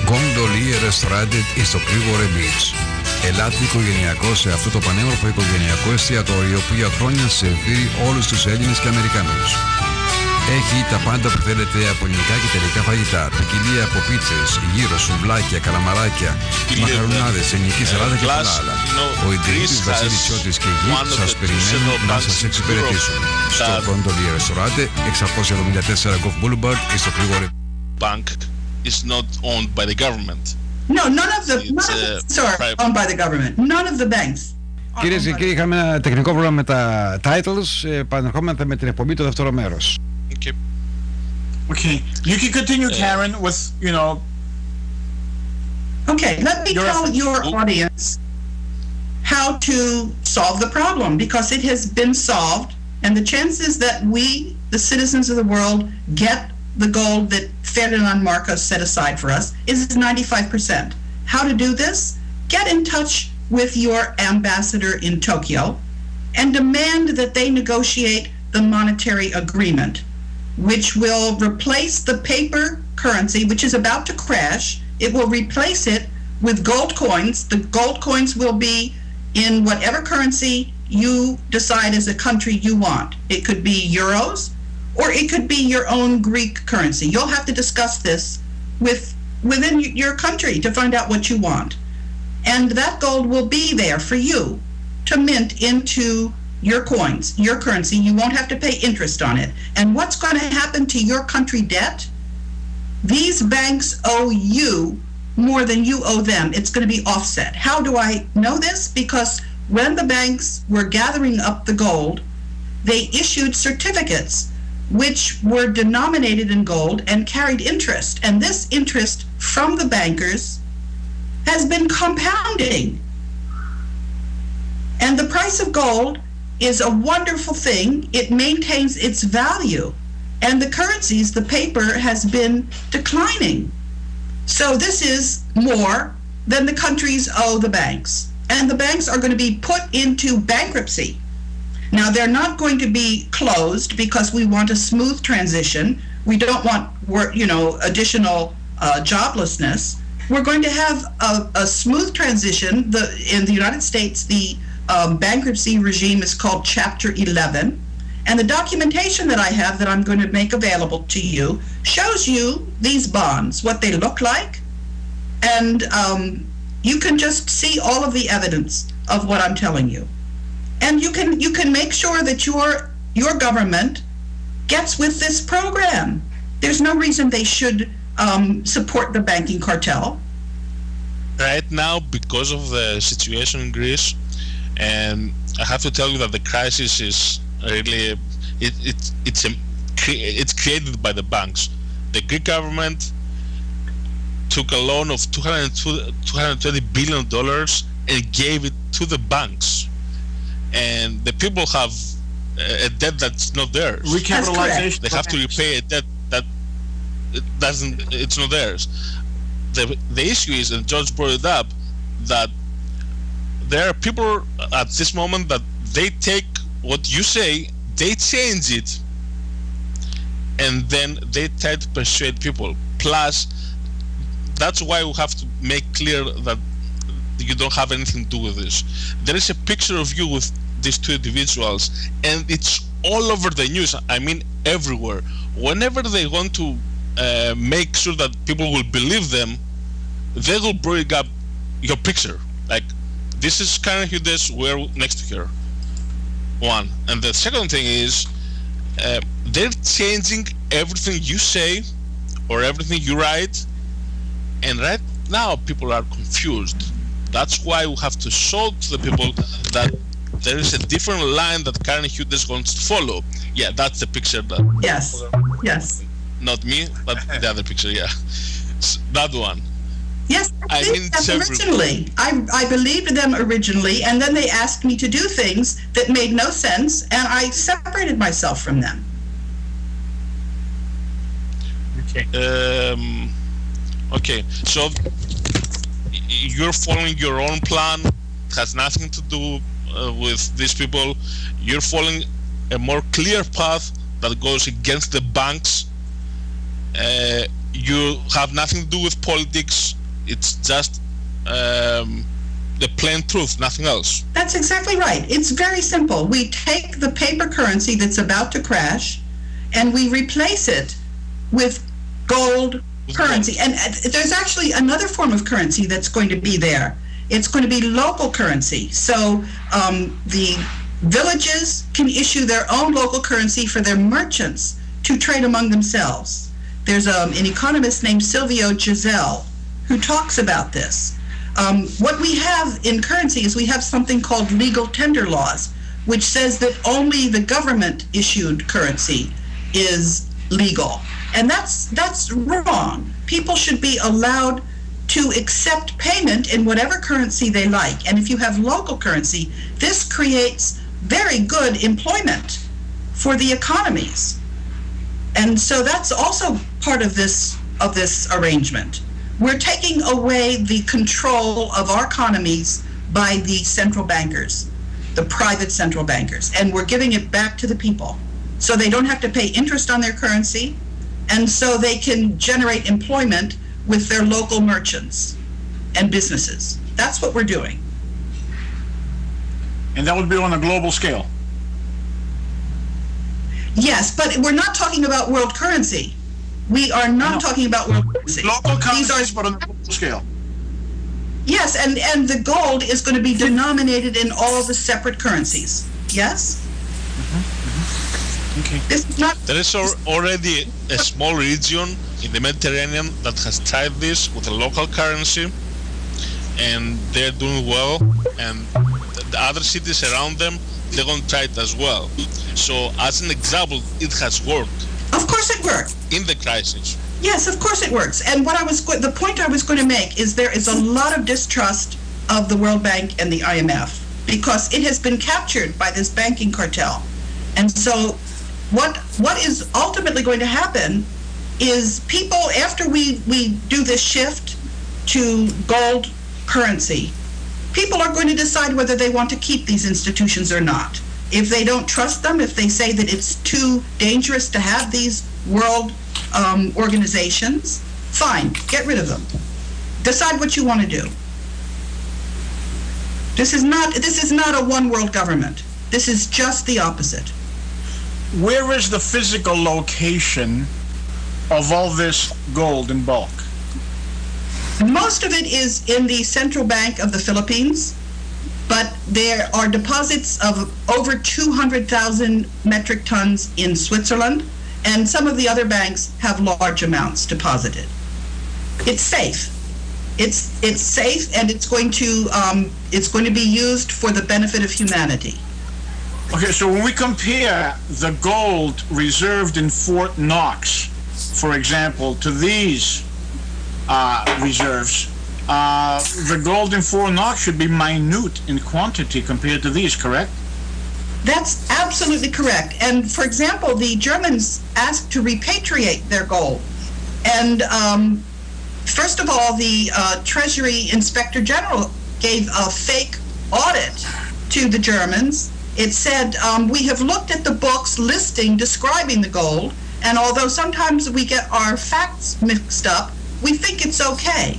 Gondolier Restaurant στο Clearwater Beach. Ελάτε οικογενειακό σε αυτό το πανέμορφο οικογενειακό εστιατόριο που για χρόνια σερβίρει όλους τους Έλληνες και Αμερικανούς. Έχει τα πάντα που θέλετε από ελληνικά και ιταλικά φαγητά. Ποικιλία από πίτσες, γύρο, σουβλάκια, καλαμαράκια, μακαρουνάδες, ελληνική σαλάτα και πολλά άλλα. Ο ιδιοκτήτης Βασίλης Τσιώτης και γη σας περιμένουν να σας εξυπηρετήσουν. Στο Κοντολί Ρεστοράντε, 674 Golf Boulevard και στο Γρήγορη. Bank is not owned by the government. No, none of the banks are owned by the government. None of the banks. Κυρίες και κύριοι, είχαμε ένα τεχνικό πρόβλημα με τα titles. Επανερχόμαστε με την εκπομπή το δεύτερο μέρος. Okay. Okay, you can continue, Karen, with, you know... Okay, let me tell your audience how to solve the problem, because it has been solved, and the chances that we, the citizens of the world, get the gold that Ferdinand Marcos set aside for us is 95%. How to do this? Get in touch with your ambassador in Tokyo and demand that they negotiate the monetary agreement, which will replace the paper currency, which is about to crash. It will replace it with gold coins. The gold coins will be in whatever currency you decide as a country you want. It could be euros, or it could be your own Greek currency. You'll have to discuss this within your country to find out what you want. And that gold will be there for you to mint into your coins, your currency. You won't have to pay interest on it. And what's going to happen to your country debt? These banks owe you more than you owe them. It's going to be offset. How do I know this? Because when the banks were gathering up the gold, they issued certificates which were denominated in gold and carried interest. And this interest from the bankers has been compounding. And the price of gold is a wonderful thing. It maintains its value. And the currencies, the paper, has been declining. So this is more than the countries owe the banks. And the banks are going to be put into bankruptcy. Now, they're not going to be closed because we want a smooth transition. We don't want, additional joblessness. We're going to have a smooth transition. In the United States, the bankruptcy regime is called Chapter 11. And the documentation that I have that I'm going to make available to you shows you these bonds, what they look like. And you can just see all of the evidence of what I'm telling you. And you can make sure that your government gets with this program. There's no reason they should support the banking cartel. Right now, because of the situation in Greece, and I have to tell you that the crisis is really it's created by the banks. The Greek government took a loan of $220 billion and gave it to the banks, and the people have a debt that's not theirs. Recapitalization. They have to repay a debt that it's not theirs. The issue is, and George brought it up, that there are people at this moment that they take what you say, they change it, and then they try to persuade people. Plus, that's why we have to make clear that you don't have anything to do with this. There is a picture of you with these two individuals, and it's all over the news. I mean, everywhere. Whenever they want to make sure that people will believe them, they will bring up your picture. Like, this is Karen Hudes, we're next to her. One. And the second thing is, they're changing everything you say or everything you write, and right now people are confused. That's why we have to show to the people that there is a different line that Karen Hudes wants to follow. Yeah, that's the picture that... Yes. Not me, but the other picture, yeah. That one. Yes, I believed them originally. I believed them originally, and then they asked me to do things that made no sense, and I separated myself from them. Okay. Okay, so you're following your own plan. It has nothing to do with these people. You're following a more clear path that goes against the banks. You have nothing to do with politics. It's just the plain truth, nothing else. That's exactly right. It's very simple. We take the paper currency that's about to crash and we replace it with gold currency. And there's actually another form of currency that's going to be there. It's going to be local currency. So the villages can issue their own local currency for their merchants to trade among themselves. There's an economist named Silvio Giselle who talks about this. What we have in currency is we have something called legal tender laws, which says that only the government-issued currency is legal. And that's wrong. People should be allowed to accept payment in whatever currency they like. And if you have local currency, this creates very good employment for the economies. And so that's also part of this arrangement. We're taking away the control of our economies by the central bankers, the private central bankers, and we're giving it back to the people. So they don't have to pay interest on their currency, and so they can generate employment with their local merchants and businesses. That's what we're doing. And that would be on a global scale? Yes, but we're not talking about world currency. We are not talking about world currency. Local currencies, but on a global scale. Yes, and the gold is going to be denominated in all the separate currencies. Yes? Okay. This is not... There is already a small region in the Mediterranean that has tried this with a local currency, and they're doing well, and the other cities around them, they're going to try it as well. So as an example, it has worked. Of course it worked. In the crisis. Yes, of course it works. And the point I was going to make is there is a lot of distrust of the World Bank and the IMF because it has been captured by this banking cartel. And so what is ultimately going to happen is people, after we do this shift to gold currency, people are going to decide whether they want to keep these institutions or not. If they don't trust them, if they say that it's too dangerous to have these world organizations, fine, get rid of them. Decide what you want to do. This is not a one world government. This is just the opposite. Where is the physical location of all this gold in bulk? Most of it is in the central bank of the Philippines, but there are deposits of over 200,000 metric tons in Switzerland, and some of the other banks have large amounts deposited. It's safe. It's safe, and it's going to be used for the benefit of humanity. Okay, so when we compare the gold reserved in Fort Knox, for example, to these reserves, the gold in Fort Knox should be minute in quantity compared to these, correct? That's absolutely correct. And for example, the Germans asked to repatriate their gold. And first of all, the Treasury Inspector General gave a fake audit to the Germans. It said, we have looked at the books describing the gold, and although sometimes we get our facts mixed up, we think it's okay.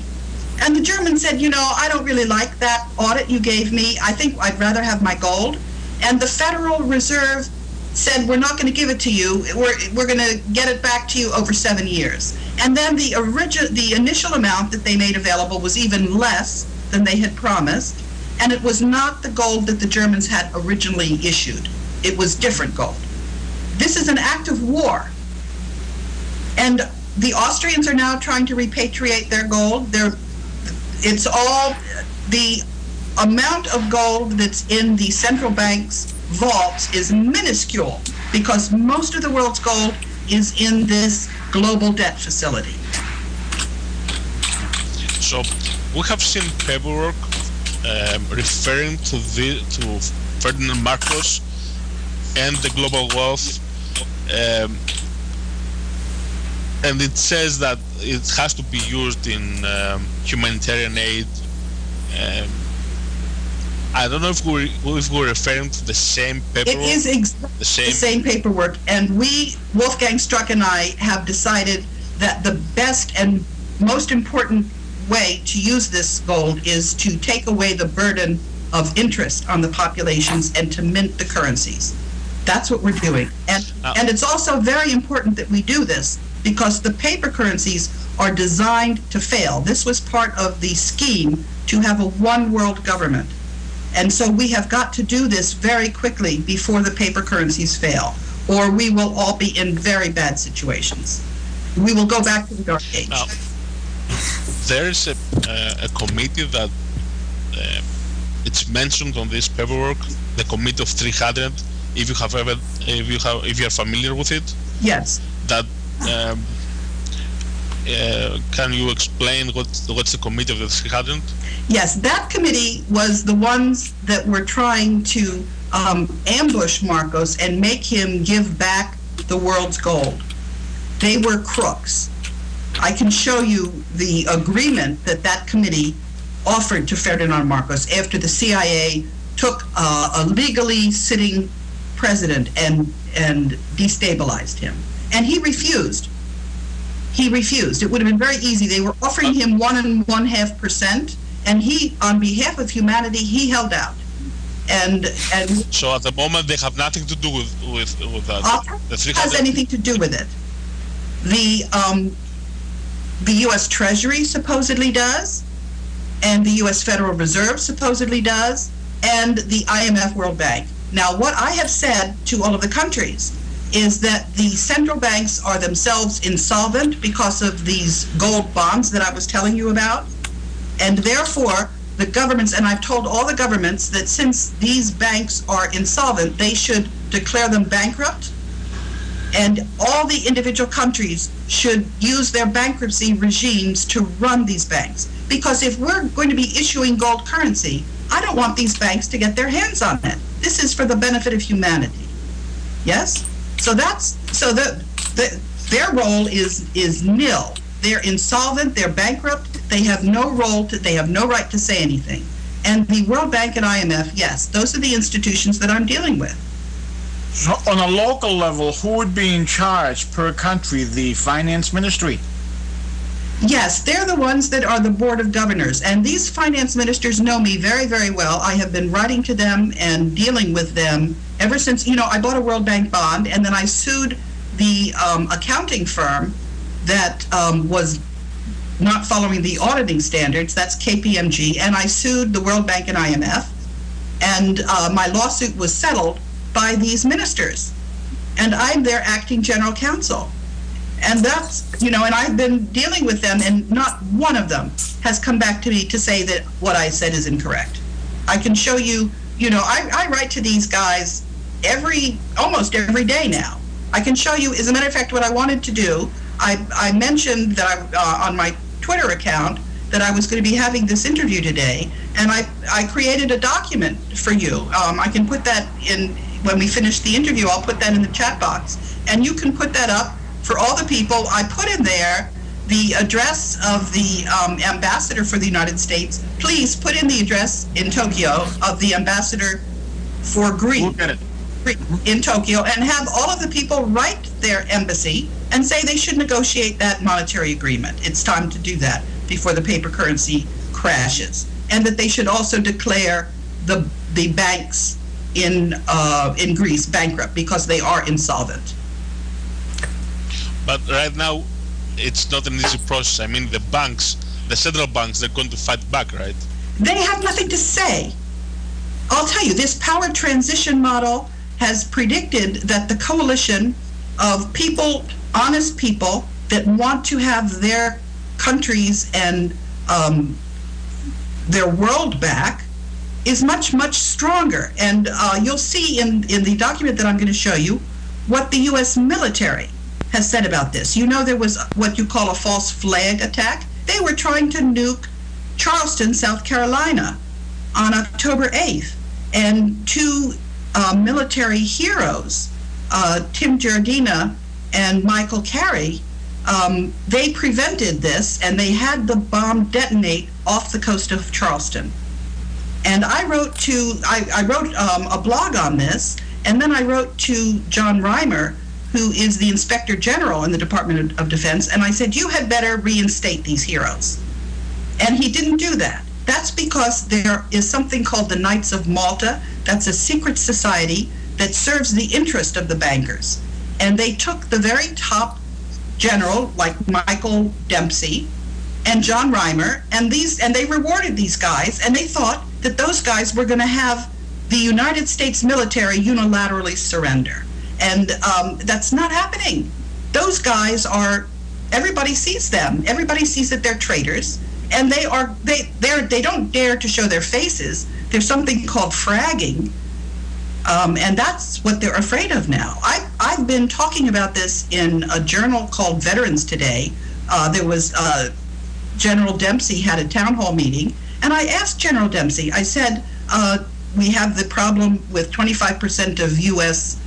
And the Germans said, I don't really like that audit you gave me. I think I'd rather have my gold. And the Federal Reserve said, we're not going to give it to you. We're going to get it back to you over 7 years. And then the initial amount that they made available was even less than they had promised. And it was not the gold that the Germans had originally issued. It was different gold. This is an act of war. And the Austrians are now trying to repatriate their gold. It's all the amount of gold that's in the central bank's vaults is minuscule because most of the world's gold is in this global debt facility. So we have seen paperwork referring to Ferdinand Marcos and the global wealth, and it says that it has to be used in humanitarian aid. I don't know if we're referring to the same paperwork. It is exactly the same paperwork, and we, Wolfgang Struck and I, have decided that the best and most important way to use this gold is to take away the burden of interest on the populations and to mint the currencies. That's what we're doing. And it's also very important that we do this because the paper currencies are designed to fail. This was part of the scheme to have a one world government. And so we have got to do this very quickly before the paper currencies fail, or we will all be in very bad situations. We will go back to the dark age. Now, there is a committee that it's mentioned on this paperwork, the Committee of 300. If you are familiar with it. Yes. That can you explain what's the Committee of the 300? Yes, that committee was the ones that were trying to ambush Marcos and make him give back the world's gold. They were crooks. I can show you the agreement that committee offered to Ferdinand Marcos after the CIA took a legally sitting president and destabilized him. And he refused. He refused. It would have been very easy. They were offering him 1.5%, and he, on behalf of humanity, he held out. And so at the moment they have nothing to do with that. The 300 has anything to do with it. The U.S. Treasury supposedly does, and the U.S. Federal Reserve supposedly does, and the IMF World Bank. Now, what I have said to all of the countries is that the central banks are themselves insolvent because of these gold bonds that I was telling you about, and therefore the governments, and I've told all the governments that since these banks are insolvent, they should declare them bankrupt, and all the individual countries should use their bankruptcy regimes to run these banks. Because if we're going to be issuing gold currency, I don't want these banks to get their hands on it. This is for the benefit of humanity. Yes? So their role is nil. They're insolvent, they're bankrupt, they have no role, they have no right to say anything. And the World Bank and IMF, yes, those are the institutions that I'm dealing with. So on a local level, who would be in charge per country? The finance ministry? Yes, they're the ones that are the board of governors. And these finance ministers know me very, very well. I have been writing to them and dealing with them ever since, I bought a World Bank bond, and then I sued the accounting firm that was not following the auditing standards. That's KPMG. And I sued the World Bank and IMF. And my lawsuit was settled by these ministers. And I'm their acting general counsel. And that's, and I've been dealing with them, and not one of them has come back to me to say that what I said is incorrect. I can show you, I write to these guys almost every day now. I can show you, as a matter of fact, what I wanted to do, I mentioned that on my Twitter account that I was going to be having this interview today, and I created a document for you. I can put that in, when we finish the interview, I'll put that in the chat box, and you can put that up for all the people. I put in there the address of the ambassador for the United States. Please put in the address in Tokyo of the ambassador for Greece in Tokyo, and have all of the people write their embassy and say they should negotiate that monetary agreement. It's time to do that before the paper currency crashes, and that they should also declare the banks in Greece bankrupt because they are insolvent. But right now, it's not an easy process. I mean, the banks, the central banks, they're going to fight back, right? They have nothing to say. I'll tell you, this power transition model has predicted that the coalition of people, honest people, that want to have their countries and their world back is much, much stronger. And you'll see in the document that I'm going to show you what the U.S. military has said about this. There was what you call a false flag attack. They were trying to nuke Charleston, South Carolina on October 8th. And two military heroes, Tim Giardina and Michael Carey, they prevented this, and they had the bomb detonate off the coast of Charleston. And I wrote a blog on this, and then I wrote to John Reimer, who is the Inspector General in the Department of Defense, and I said, you had better reinstate these heroes. And he didn't do that. That's because there is something called the Knights of Malta. That's a secret society that serves the interest of the bankers. And they took the very top general, like Michael Dempsey and John Reimer, and they rewarded these guys, and they thought that those guys were going to have the United States military unilaterally surrender. And that's not happening. Those guys are, everybody sees them. Everybody sees that they're traitors, and they don't dare to show their faces. There's something called fragging, and that's what they're afraid of now. I've been talking about this in a journal called Veterans Today. There was General Dempsey had a town hall meeting, and I asked General Dempsey, I said, we have the problem with 25% of U.S.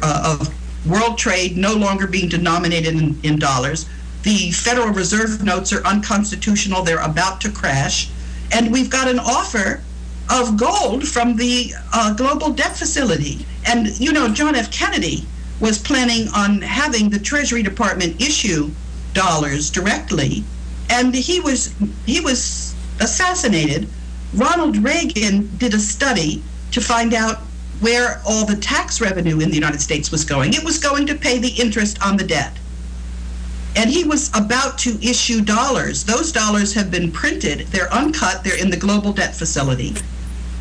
Of world trade no longer being denominated in dollars. The Federal Reserve notes are unconstitutional. They're about to crash. And we've got an offer of gold from the Global Debt Facility. And, you know, John F. Kennedy was planning on having the Treasury Department issue dollars directly, and he was assassinated. Ronald Reagan did a study to find out where all the tax revenue in the United States was going. It was going to pay the interest on the debt. And he was about to issue dollars. Those dollars have been printed. They're uncut. They're in the Global Debt Facility.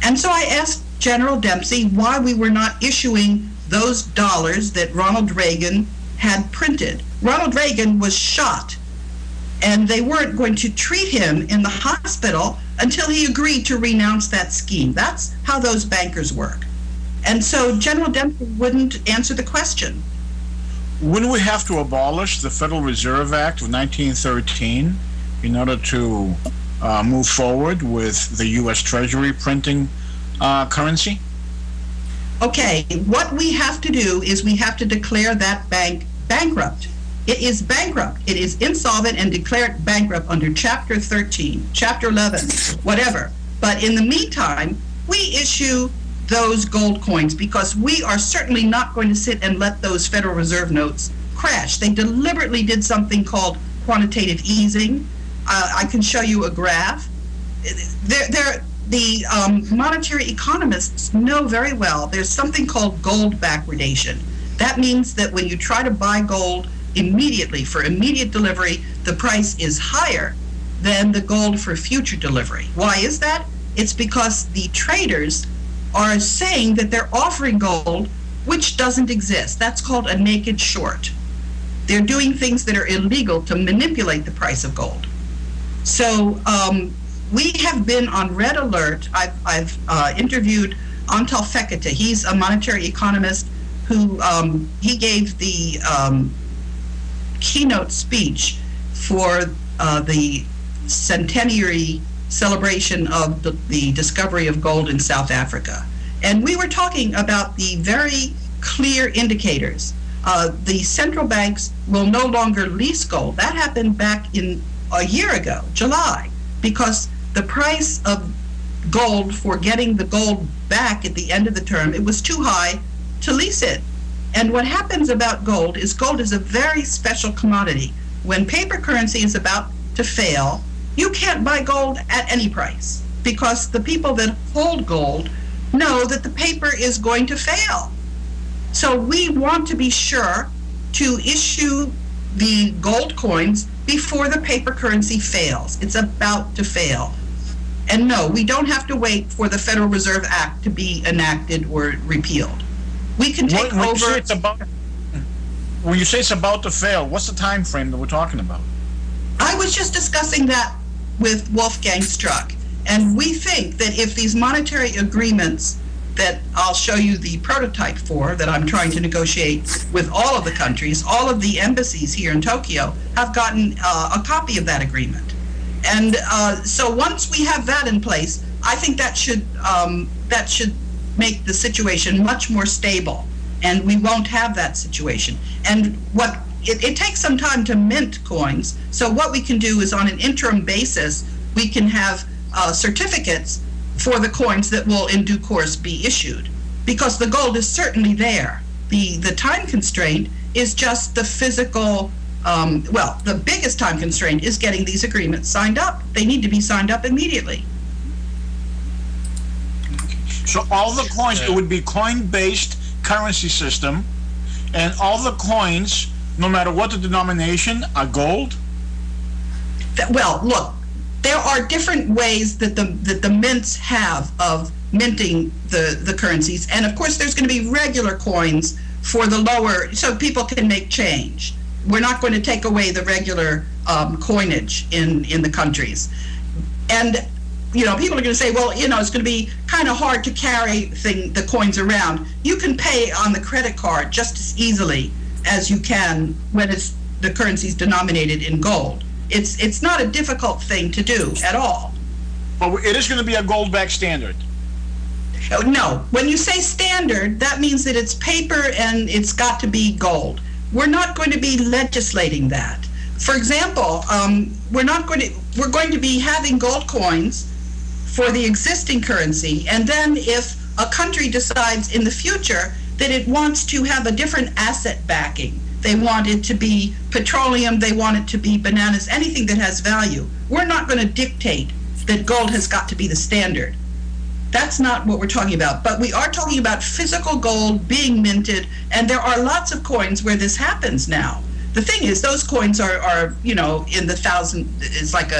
And so I asked General Dempsey why we were not issuing those dollars that Ronald Reagan had printed. Ronald Reagan was shot, and they weren't going to treat him in the hospital until he agreed to renounce that scheme. That's how those bankers work. And so General Dempsey wouldn't answer the question. Wouldn't we have to abolish the Federal Reserve Act of 1913 in order to move forward with the U.S. Treasury printing currency? Okay, what we have to do is we have to declare that bank bankrupt. It is bankrupt. It is insolvent and declared bankrupt under Chapter 13, Chapter 11, whatever. But in the meantime, we issue those gold coins because we are certainly not going to sit and let those Federal Reserve notes crash. They deliberately did something called quantitative easing. I can show you a graph. The monetary economists know very well there's something called gold backwardation. That means that when you try to buy gold immediately for immediate delivery, the price is higher than the gold for future delivery. Why is that? It's because the traders are saying that they're offering gold which doesn't exist. That's called a naked short. They're doing things that are illegal to manipulate the price of gold. So we have been on red alert. I've interviewed Antal Fekete. He's a monetary economist who he gave the keynote speech for the centenary celebration of the discovery of gold in South Africa. And we were talking about the very clear indicators. The central banks will no longer lease gold. That happened back in a year ago, July, because the price of gold for getting the gold back at the end of the term, it was too high to lease it. And what happens about gold is a very special commodity. When paper currency is about to fail, you can't buy gold at any price because the people that hold gold know that the paper is going to fail. So we want to be sure to issue the gold coins before the paper currency fails. It's about to fail. And no, we don't have to wait for the Federal Reserve Act to be enacted or repealed. We can take over. When you say it's about to fail, what's the time frame that we're talking about? I was just discussing that with Wolfgang Struck, and we think that if these monetary agreements that I'll show you the prototype for, that I'm trying to negotiate with all of the countries, all of the embassies here in Tokyo have gotten a copy of that agreement. And so once we have that in place, I think that should make the situation much more stable, and we won't have that situation. And it takes some time to mint coins, so what we can do is on an interim basis, we can have certificates for the coins that will in due course be issued, because the gold is certainly there. The time constraint is just the physical, the biggest time constraint is getting these agreements signed up. They need to be signed up immediately. So all the coins, it would be coin-based currency system, and all the coins, no matter what the denomination, are gold? Well, look, there are different ways that the mints have of minting the currencies, and of course there's going to be regular coins for the lower, so people can make change. We're not going to take away the regular coinage in the countries. And you know, people are going to say, well, you know, it's going to be kind of hard to carry the coins around. You can pay on the credit card just as easily as you can when the currency is denominated in gold. It's not a difficult thing to do at all. But it is going to be a gold-backed standard. No, when you say standard, that means that it's paper and it's got to be gold. We're not going to be legislating that. For example, we're going to be having gold coins for the existing currency, and then if a country decides in the future that it wants to have a different asset backing, they want it to be petroleum, they want it to be bananas, anything that has value, we're not going to dictate that gold has got to be the standard. That's not what we're talking about. But we are talking about physical gold being minted, and there are lots of coins where this happens now. The thing is, those coins are you know, in the thousand, it's like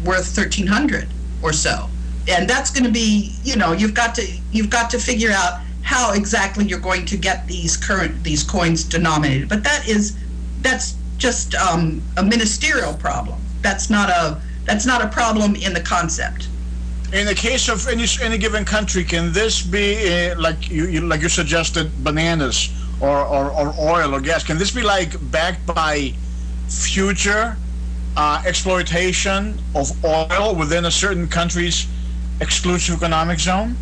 worth 1,300 or so. And that's going to be, you know, you've got to figure out how exactly you're going to get these coins denominated. But that's just a ministerial problem. That's not a problem in the concept. In the case of any given country, can this be like you suggested, bananas or oil or gas? Can this be like backed by future exploitation of oil within a certain country's exclusive economic zone?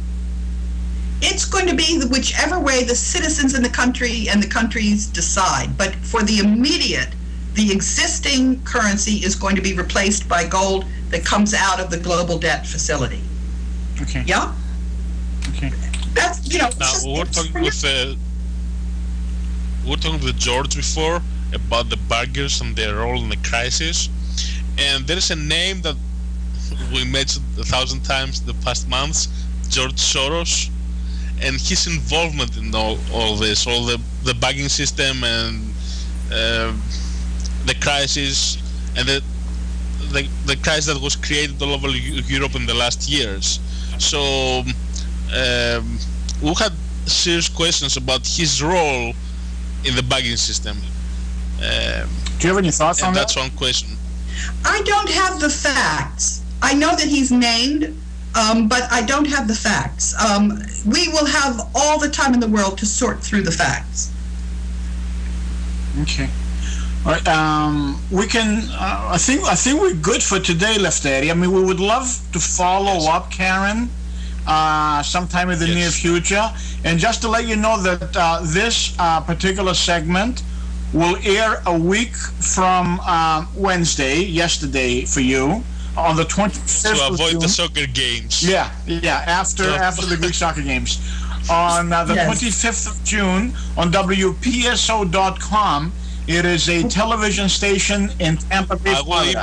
It's going to be whichever way the citizens in the country and the countries decide. But for the immediate, the existing currency is going to be replaced by gold that comes out of the global debt facility. Okay. Yeah? Okay. That's, you know... Now, we were talking with George before about the bankers and their role in the crisis. And there is a name that we mentioned 1,000 times the past months, George Soros, and his involvement in all this, all the banking system and the crisis, and the crisis that was created all over Europe in the last years. So we had serious questions about his role in the banking system. Do you have any thoughts on that? That's one question. I don't have the facts. I know that he's named, but I don't have the facts. We will have all the time in the world to sort through the facts. Okay. All right. We can. I think we're good for today, Leftery. I mean, we would love to follow up, Karen, sometime in the near future. And just to let you know that this particular segment will air a week from Wednesday, yesterday for you, on the 25th to avoid of June. The soccer games. Yeah, after the Greek soccer games. On the 25th of June on WPSO.com. It is a television station in Tampa Bay, Florida.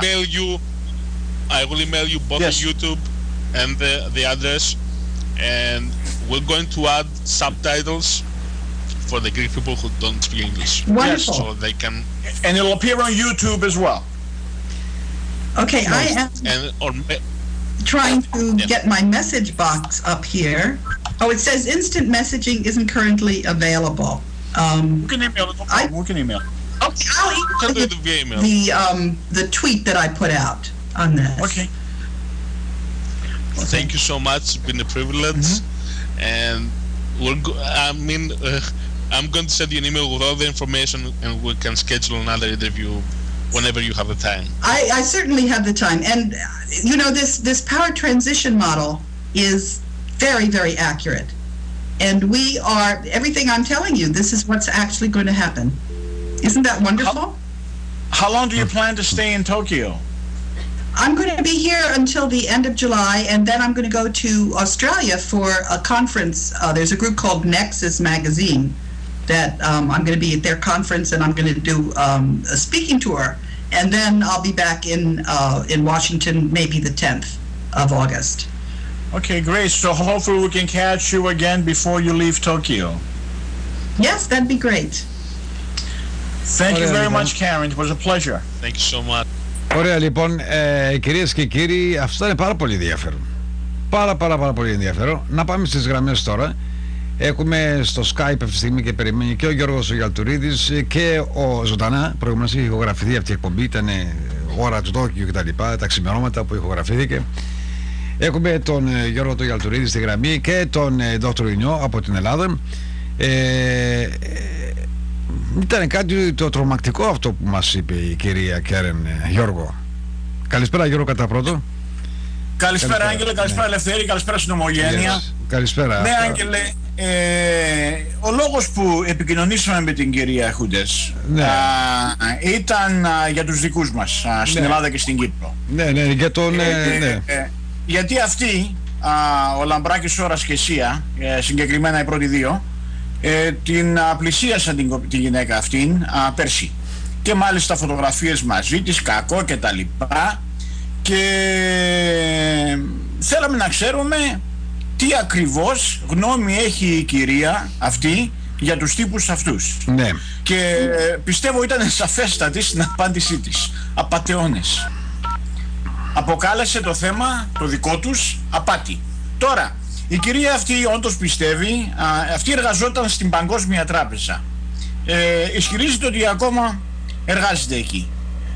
I will email you both the YouTube and the address, and we're going to add subtitles for the Greek people who don't speak English. Wonderful. So they can. And it'll appear on YouTube as well. Okay, I am trying to get my message box up here. Oh, it says instant messaging isn't currently available. We can email it. We can email it. Okay, I'll email the tweet that I put out on this. Okay. Thank you so much. It's been a privilege, and I'm going to send you an email with all the information, and we can schedule another interview whenever you have the time. I certainly have the time, and you know, this power transition model is very, very accurate, and everything I'm telling you, this is what's actually going to happen. Isn't that wonderful? How long do you plan to stay in Tokyo? I'm going to be here until the end of July, and then I'm going to go to Australia for a conference. There's a group called Nexus Magazine that I'm going to be at their conference, and I'm going to do a speaking tour, and then I'll be back in Washington maybe the 10th of August. Okay, great. So hopefully we can catch you again before you leave Tokyo. Yes, that'd be great. Thank you very much, Karen. It was a pleasure. Thank you so much. Ωραία, λοιπόν, κυρίες και κύριοι, αυτό είναι πάρα πολύ ενδιαφέρον. Πάρα πολύ ενδιαφέρον. Να πάμε στις γραμμές τώρα. Έχουμε στο Skype αυτή τη στιγμή και περιμένει και ο Γιώργος ο Γιαλτουρίδης και ο ζωντανά. Προηγουμένως είχε ηχογραφηθεί αυτή η εκπομπή, ήταν ώρα του Τόκιο και τα λοιπά, τα ξημερώματα που ηχογραφήθηκε. Έχουμε τον Γιώργο τον Γιαλτουρίδη στη γραμμή και τον Δόκτωρο Ινιό από την Ελλάδα. Ήταν κάτι το τρομακτικό αυτό που μας είπε η κυρία Κέρεν. Γιώργο, καλησπέρα Γιώργο κατά πρώτο. Καλησπέρα Άγγελε, καλησπέρα Λευτέρη, καλησπέρα στην ομογένεια. Καλησπέρα. Ναι Άγγελε, ο λόγος που επικοινωνήσαμε με την κυρία Χούντες ήταν για τους δικούς μας στην Ελλάδα και στην Κύπρο. Ναι, για τον... γιατί αυτοί, ο Λαμπράκης, Σώρας και Σία, συγκεκριμένα οι πρώτοι δύο, την πλησίασαν την γυναίκα αυτήν πέρσι. Και μάλιστα φωτογραφίες μαζί της, κακό και τα λοιπά. Και θέλαμε να ξέρουμε τι ακριβώς γνώμη έχει η κυρία αυτή για τους τύπους αυτούς. Ναι. Και πιστεύω ήταν σαφέστατη στην απάντησή της. Απατεώνες. Αποκάλεσε το θέμα το δικό τους απάτη. Τώρα, η κυρία αυτή όντως πιστεύει, αυτή εργαζόταν στην Παγκόσμια Τράπεζα. Ισχυρίζεται ότι ακόμα εργάζεται εκεί.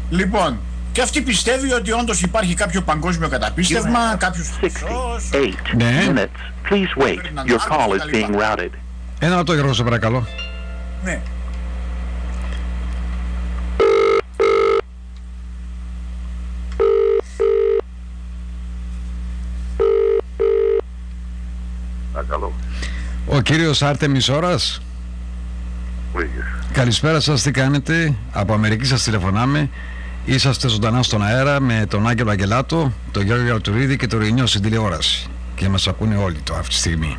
Λοιπόν, και αυτή πιστεύει ότι όντως υπάρχει κάποιο παγκόσμιο καταπίστευμα, κάποιος χρυσός. Ναι. Please wait. Your call is being routed. Ένα λεπτό Γιώργο, σε παρακαλώ. Ναι. Παρακαλώ. Ο κύριος Άρτεμης Σωρρας. Καλησπέρα σας, τι κάνετε? Από Αμερική σας τηλεφωνάμε. Είσαστε ζωντανά στον αέρα με τον Αγγελου Αγγελατου, τον Γιώργο Γιαλτουρίδη και τον Ρήνο στην τηλεόραση. Και μας ακούνε όλοι το αυτή τη στιγμή.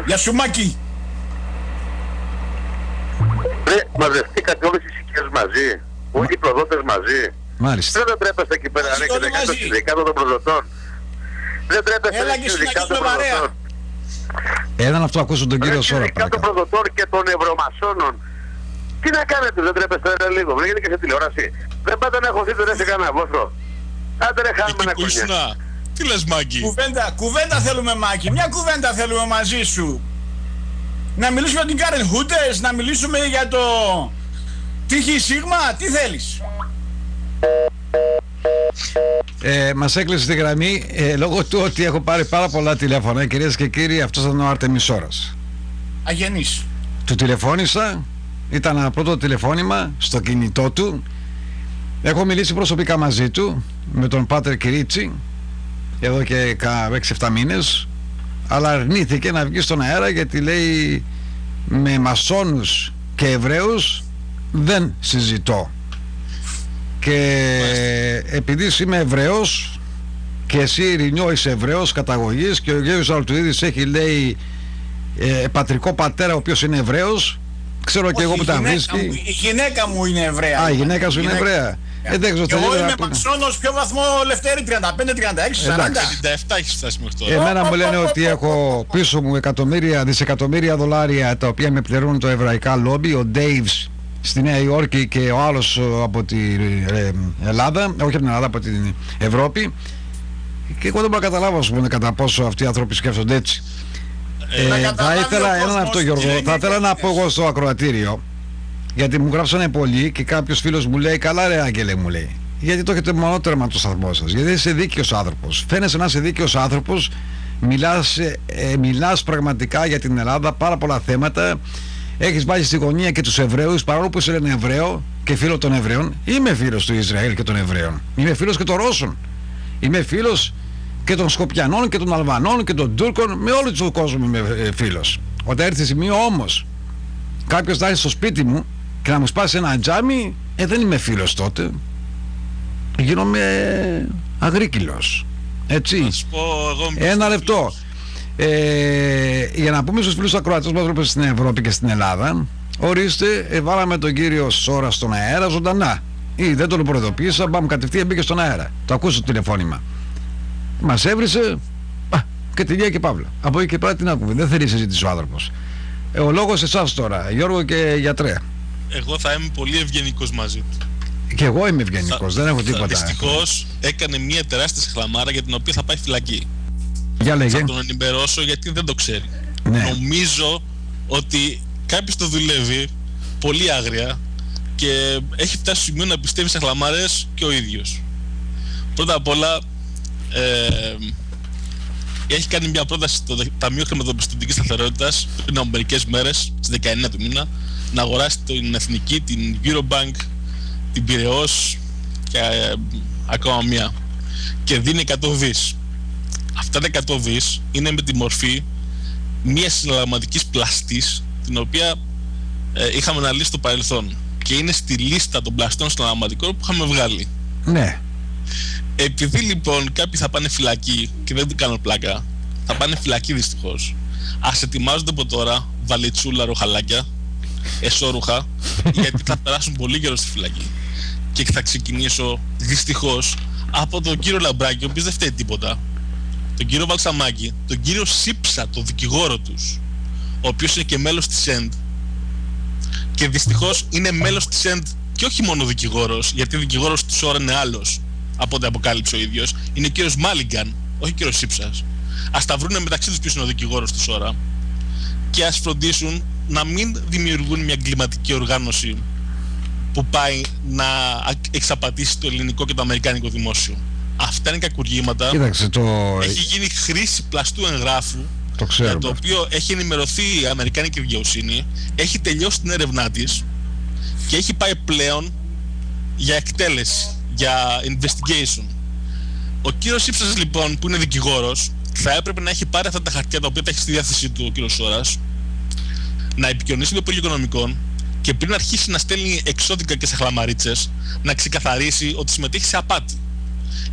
Γεια σου Μάκη! Μαζευτήκατε όλες οι οικίες μαζί, όλοι οι προδότες μαζί. Μάλιστα. Δεν τρέπεστε εκεί πέρα, ρε, και δεκάτω συνδικάτο των προδοτών. Δεν τρέπεστε Έλα και συνδικάτο των προδοτών. Έναν αυτό ακούσω τον κύριο Σωρρα. Συνδικάτο των προδοτών και των ευρωμασόνων. Τι να κάνετε, δεν τρέπεστε λίγο, βγαίνετε και σε τηλεόραση. Δεν πάτε να χωθείτε ρε σε κανένα βόθρο. Άντε ρε, χάνουμε ένα κουνιέ. Τι λες Μάκη? Κουβέντα θέλουμε Μάκη, μια κουβέντα θέλουμε μαζί σου. Να μιλήσουμε για την Karen Hudes, να μιλήσουμε για το τύχη Σίγμα, τι θέλεις? Μας έκλεισε τη γραμμή λόγω του ότι έχω πάρει πάρα πολλά τηλέφωνα. Κυρίες και κύριοι, αυτός ήταν ο Άρτεμης Σωρρας. Αγενής. Του τηλεφώνησα, ήταν ένα πρώτο τηλεφώνημα στο κινητό του. Έχω μιλήσει προσωπικά μαζί του, με τον Πάτερ Κυρίτσι, εδώ και 6-7 μήνες, αλλά αρνήθηκε να βγει στον αέρα γιατί λέει με μασόνους και Εβραίους δεν συζητώ. Και επειδή είμαι Εβραίος και εσύ Ρηνιό είσαι Εβραίος καταγωγής και ο Γιώργος Γιαλτουρίδης έχει λέει πατρικό πατέρα ο οποίος είναι Εβραίος, ξέρω και εγώ που τα βρίσκει. Η γυναίκα μου είναι Εβραία. Α, η γυναίκα σου είναι Εβραία. Και εγώ είμαι μαξόνος, ποιο βαθμό Λευτέρη, 35, 36, 40. 57 έχει φτάσει μέχρι τώρα. Εμένα μου λένε ότι έχω πίσω μου δισεκατομμύρια δολάρια τα οποία με πληρώνουν το εβραϊκά λόμπι, ο Daves στη Νέα Υόρκη και ο άλλος από την Ελλάδα, όχι από την Ελλάδα, από την Ευρώπη, και εγώ δεν μπορώ να καταλάβω ας πούμε, κατά πόσο αυτοί οι άνθρωποι σκέφτονται έτσι. Θα ήθελα έναν αυτό Γιώργο, θα ήθελα να πω εγώ στο ακροατήριο, γιατί μου γράψανε πολλοί και κάποιος φίλος μου λέει καλά ρε Άγγελε μου λέει, γιατί το έχετε μονότερμα το σταθμό σας, γιατί είσαι δίκαιος άνθρωπος, φαίνεσαι να είσαι δίκαιος άνθρωπος, μιλάς πραγματικά για την Ελλάδα, πάρα πολλά θέματα. Έχεις βάλει στη γωνία και τους Εβραίους, παρόλο που σε λένε Εβραίο και φίλο των Εβραίων. Είμαι φίλος του Ισραήλ και των Εβραίων. Είμαι φίλος και των Ρώσων. Είμαι φίλος και των Σκοπιανών και των Αλβανών και των Τούρκων. Με όλο τον κόσμο είμαι φίλος. Όταν έρθει σημείο όμως κάποιος να έρθει στο σπίτι μου και να μου σπάσει ένα τζάμι, δεν είμαι φίλος τότε. Γίνομαι αγρίκυλος. Έτσι. Ένα λεπτό. Για να πούμε στους φίλους ακροατές μας στην Ευρώπη και στην Ελλάδα, ορίστε, βάλαμε τον κύριο Σωρρα στον αέρα ζωντανά. Ή δεν τον προειδοποίησα, μπαμ, κατευθείαν μπήκε στον αέρα. Το ακούσω το τηλεφώνημα. Μας έβρισε, Και τελεία και παύλα. Από εκεί και πέρα τι να πούμε, δεν θέλει συζήτηση ο άνθρωπος. Ο λόγος εσάς τώρα, Γιώργο και γιατρέ. Εγώ θα είμαι πολύ ευγενικός μαζί του. Και εγώ είμαι ευγενικός, δεν έχω τίποτα. Δυστυχώς έκανε μια τεράστια σαχλαμάρα για την οποία θα πάει φυλακή. Για λέγε. Θα τον ενημερώσω γιατί δεν το ξέρει. Ναι. Νομίζω ότι κάποιος το δουλεύει πολύ άγρια και έχει φτάσει στο σημείο να πιστεύει σε χλαμάρες και ο ίδιος. Πρώτα απ' όλα έχει κάνει μια πρόταση στο Ταμείο Χρηματοπιστωτικής Σταθερότητας πριν από μερικές μέρες, στις 19 του μήνα, να αγοράσει την Εθνική, την Eurobank, την Πειραιώς και ακόμα μία. Και δίνει 100 δις. Αυτά τα 100 δις είναι με τη μορφή μιας συναλλαγματικής πλαστής, την οποία είχαμε αναλύσει στο παρελθόν. Και είναι στη λίστα των πλαστών συναλλαγματικών που είχαμε βγάλει. Ναι. Επειδή λοιπόν κάποιοι θα πάνε φυλακή, και δεν κάνω πλάκα, θα πάνε φυλακή δυστυχώς, ας ετοιμάζονται από τώρα βαλιτσούλα, ροχαλάκια, εσώρουχα, γιατί θα περάσουν πολύ καιρό στη φυλακή. Και θα ξεκινήσω δυστυχώς από τον κύριο Λαμπράκη, ο οποίος δεν φταίει τίποτα, τον κύριο Βαλσαμάκη, τον κύριο Σύψα, τον δικηγόρο τους, ο οποίος είναι και μέλος της ΕΝΤ. Και δυστυχώς είναι μέλος της ΕΝΤ και όχι μόνο δικηγόρος, γιατί ο δικηγόρος του Σωρρα είναι άλλος από ό,τι αποκάλυψε ο ίδιος. Είναι ο κύριος Μάλιγκαν, όχι ο κύριος Σύψας. Ας τα βρούνε μεταξύ τους ποιος είναι ο δικηγόρος του Σωρρα και ας φροντίσουν να μην δημιουργούν μια εγκληματική οργάνωση που πάει να εξαπατήσει το ελληνικό και το αμερικάνικο δημόσιο. Αυτά είναι κακουργήματα. Κοίταξε, έχει γίνει χρήση πλαστού εγγράφου, το ξέρω, για το οποίο έχει ενημερωθεί η αμερικάνικη δικαιοσύνη, έχει τελειώσει την έρευνά της και έχει πάει πλέον για εκτέλεση, για investigation. Ο κύριος Σύψας λοιπόν, που είναι δικηγόρος, θα έπρεπε να έχει πάρει αυτά τα χαρτιά τα οποία τα έχει στη διάθεσή του ο κύριος Σωρρας, να επικοινωνήσει με το Υπουργείο Οικονομικών και πριν αρχίσει να στέλνει εξώδικα και σε χλαμαρίτσες, να ξεκαθαρίσει ότι συμμετείχε σε απάτη.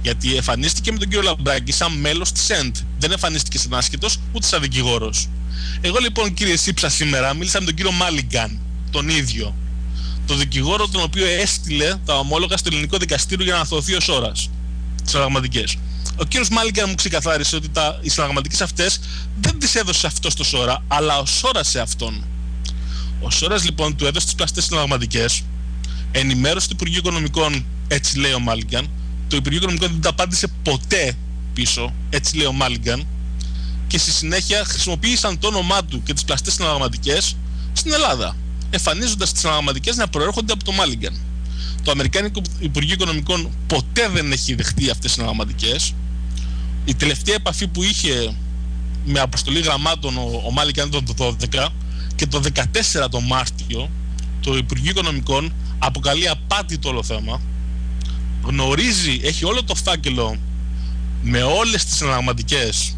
Γιατί εμφανίστηκε με τον κύριο Λαμπράκη σαν μέλος της ΕΝΤ. Δεν εμφανίστηκε σαν άσχετος ούτε σαν δικηγόρος. Εγώ λοιπόν, κύριε Σύψα, σήμερα μίλησα με τον κύριο Μάλιγκαν, τον ίδιο. Τον δικηγόρο τον οποίο έστειλε τα ομόλογα στο ελληνικό δικαστήριο για να αθωωωθεί ο Σωρρας. Τις συναλλαγματικές. Ο κύριος Μάλιγκαν μου ξεκαθάρισε ότι οι συναλλαγματικές αυτές δεν τις έδωσε αυτό στο Σωρρα, αλλά ο Σωρρας σε αυτόν. Ο Σωρρας λοιπόν του έδωσε τις πλαστές συναλλαγματικές, ενημέρωσε το Υπουργείο Οικονομικών, έτσι λέει ο Μάλιγκαν. Το Υπουργείο Οικονομικών δεν τα απάντησε ποτέ πίσω, έτσι λέει ο Μάλιγκαν, και στη συνέχεια χρησιμοποίησαν το όνομά του και τις πλαστές συναλλαγματικές στην Ελλάδα, εμφανίζοντας τις συναλλαγματικές να προέρχονται από το Μάλιγκαν. Το Αμερικάνικο Υπουργείο Οικονομικών ποτέ δεν έχει δεχτεί αυτές τις συναλλαγματικές. Η τελευταία επαφή που είχε με αποστολή γραμμάτων ο Μάλιγκαν ήταν το 2012 και το 2014 το Μάρτιο το Υπουργείο Οικονομικών αποκαλεί απάτη το όλο θέμα. Γνωρίζει, έχει όλο το φάκελο με όλες τις συναλλαγματικές,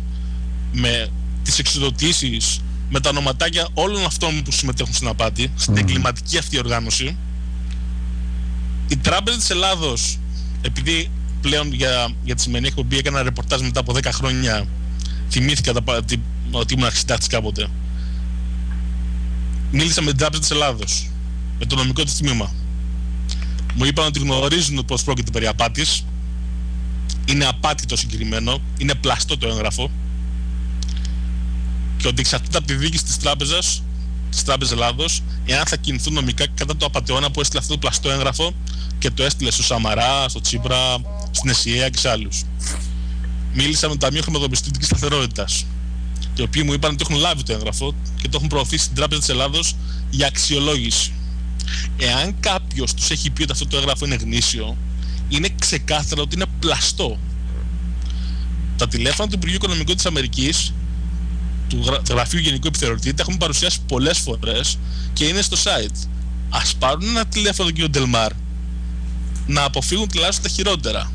με τις εξοδοτήσεις, με τα ονοματάκια όλων αυτών που συμμετέχουν στην απάτη, στην εγκληματική αυτή οργάνωση. Η Τράπεζα της Ελλάδος, επειδή πλέον για τη σημερινή εκπομπή έκανα ρεπορτάζ μετά από 10 χρόνια, θυμήθηκα ότι ήμουν αρχισυντάκτης κάποτε. Μίλησα με την Τράπεζα της Ελλάδος, με το νομικό της τμήμα. Μου είπαν ότι γνωρίζουν πως πρόκειται περί απάτης, είναι απάτη το συγκεκριμένο, είναι πλαστό το έγγραφο και ότι εξαρτάται από τη διοίκηση της Τράπεζας Ελλάδος εάν θα κινηθούν νομικά κατά το απατεώνα που έστειλε αυτό το πλαστό έγγραφο και το έστειλε στο Σαμαρά, στο Τσίπρα, στην ΕΣΥΑ και σε άλλους. Μίλησα με το Ταμείο Χρηματοπιστωτικής Σταθερότητας, οι οποίοι μου είπαν ότι έχουν λάβει το έγγραφο και το έχουν προωθήσει στην Τράπεζα της Ελλάδος για αξιολόγηση. Εάν κάποιος τους έχει πει ότι αυτό το έγγραφο είναι γνήσιο, είναι ξεκάθαρο ότι είναι πλαστό. Τα τηλέφωνα του Υπουργείου Οικονομικών της Αμερικής, του Γραφείου Γενικού Επιθεωρητή, τα έχουμε παρουσιάσει πολλές φορές και είναι στο site. Ας πάρουν ένα τηλέφωνο τον κύριο Ντελμάρ, να αποφύγουν τουλάχιστον τα χειρότερα.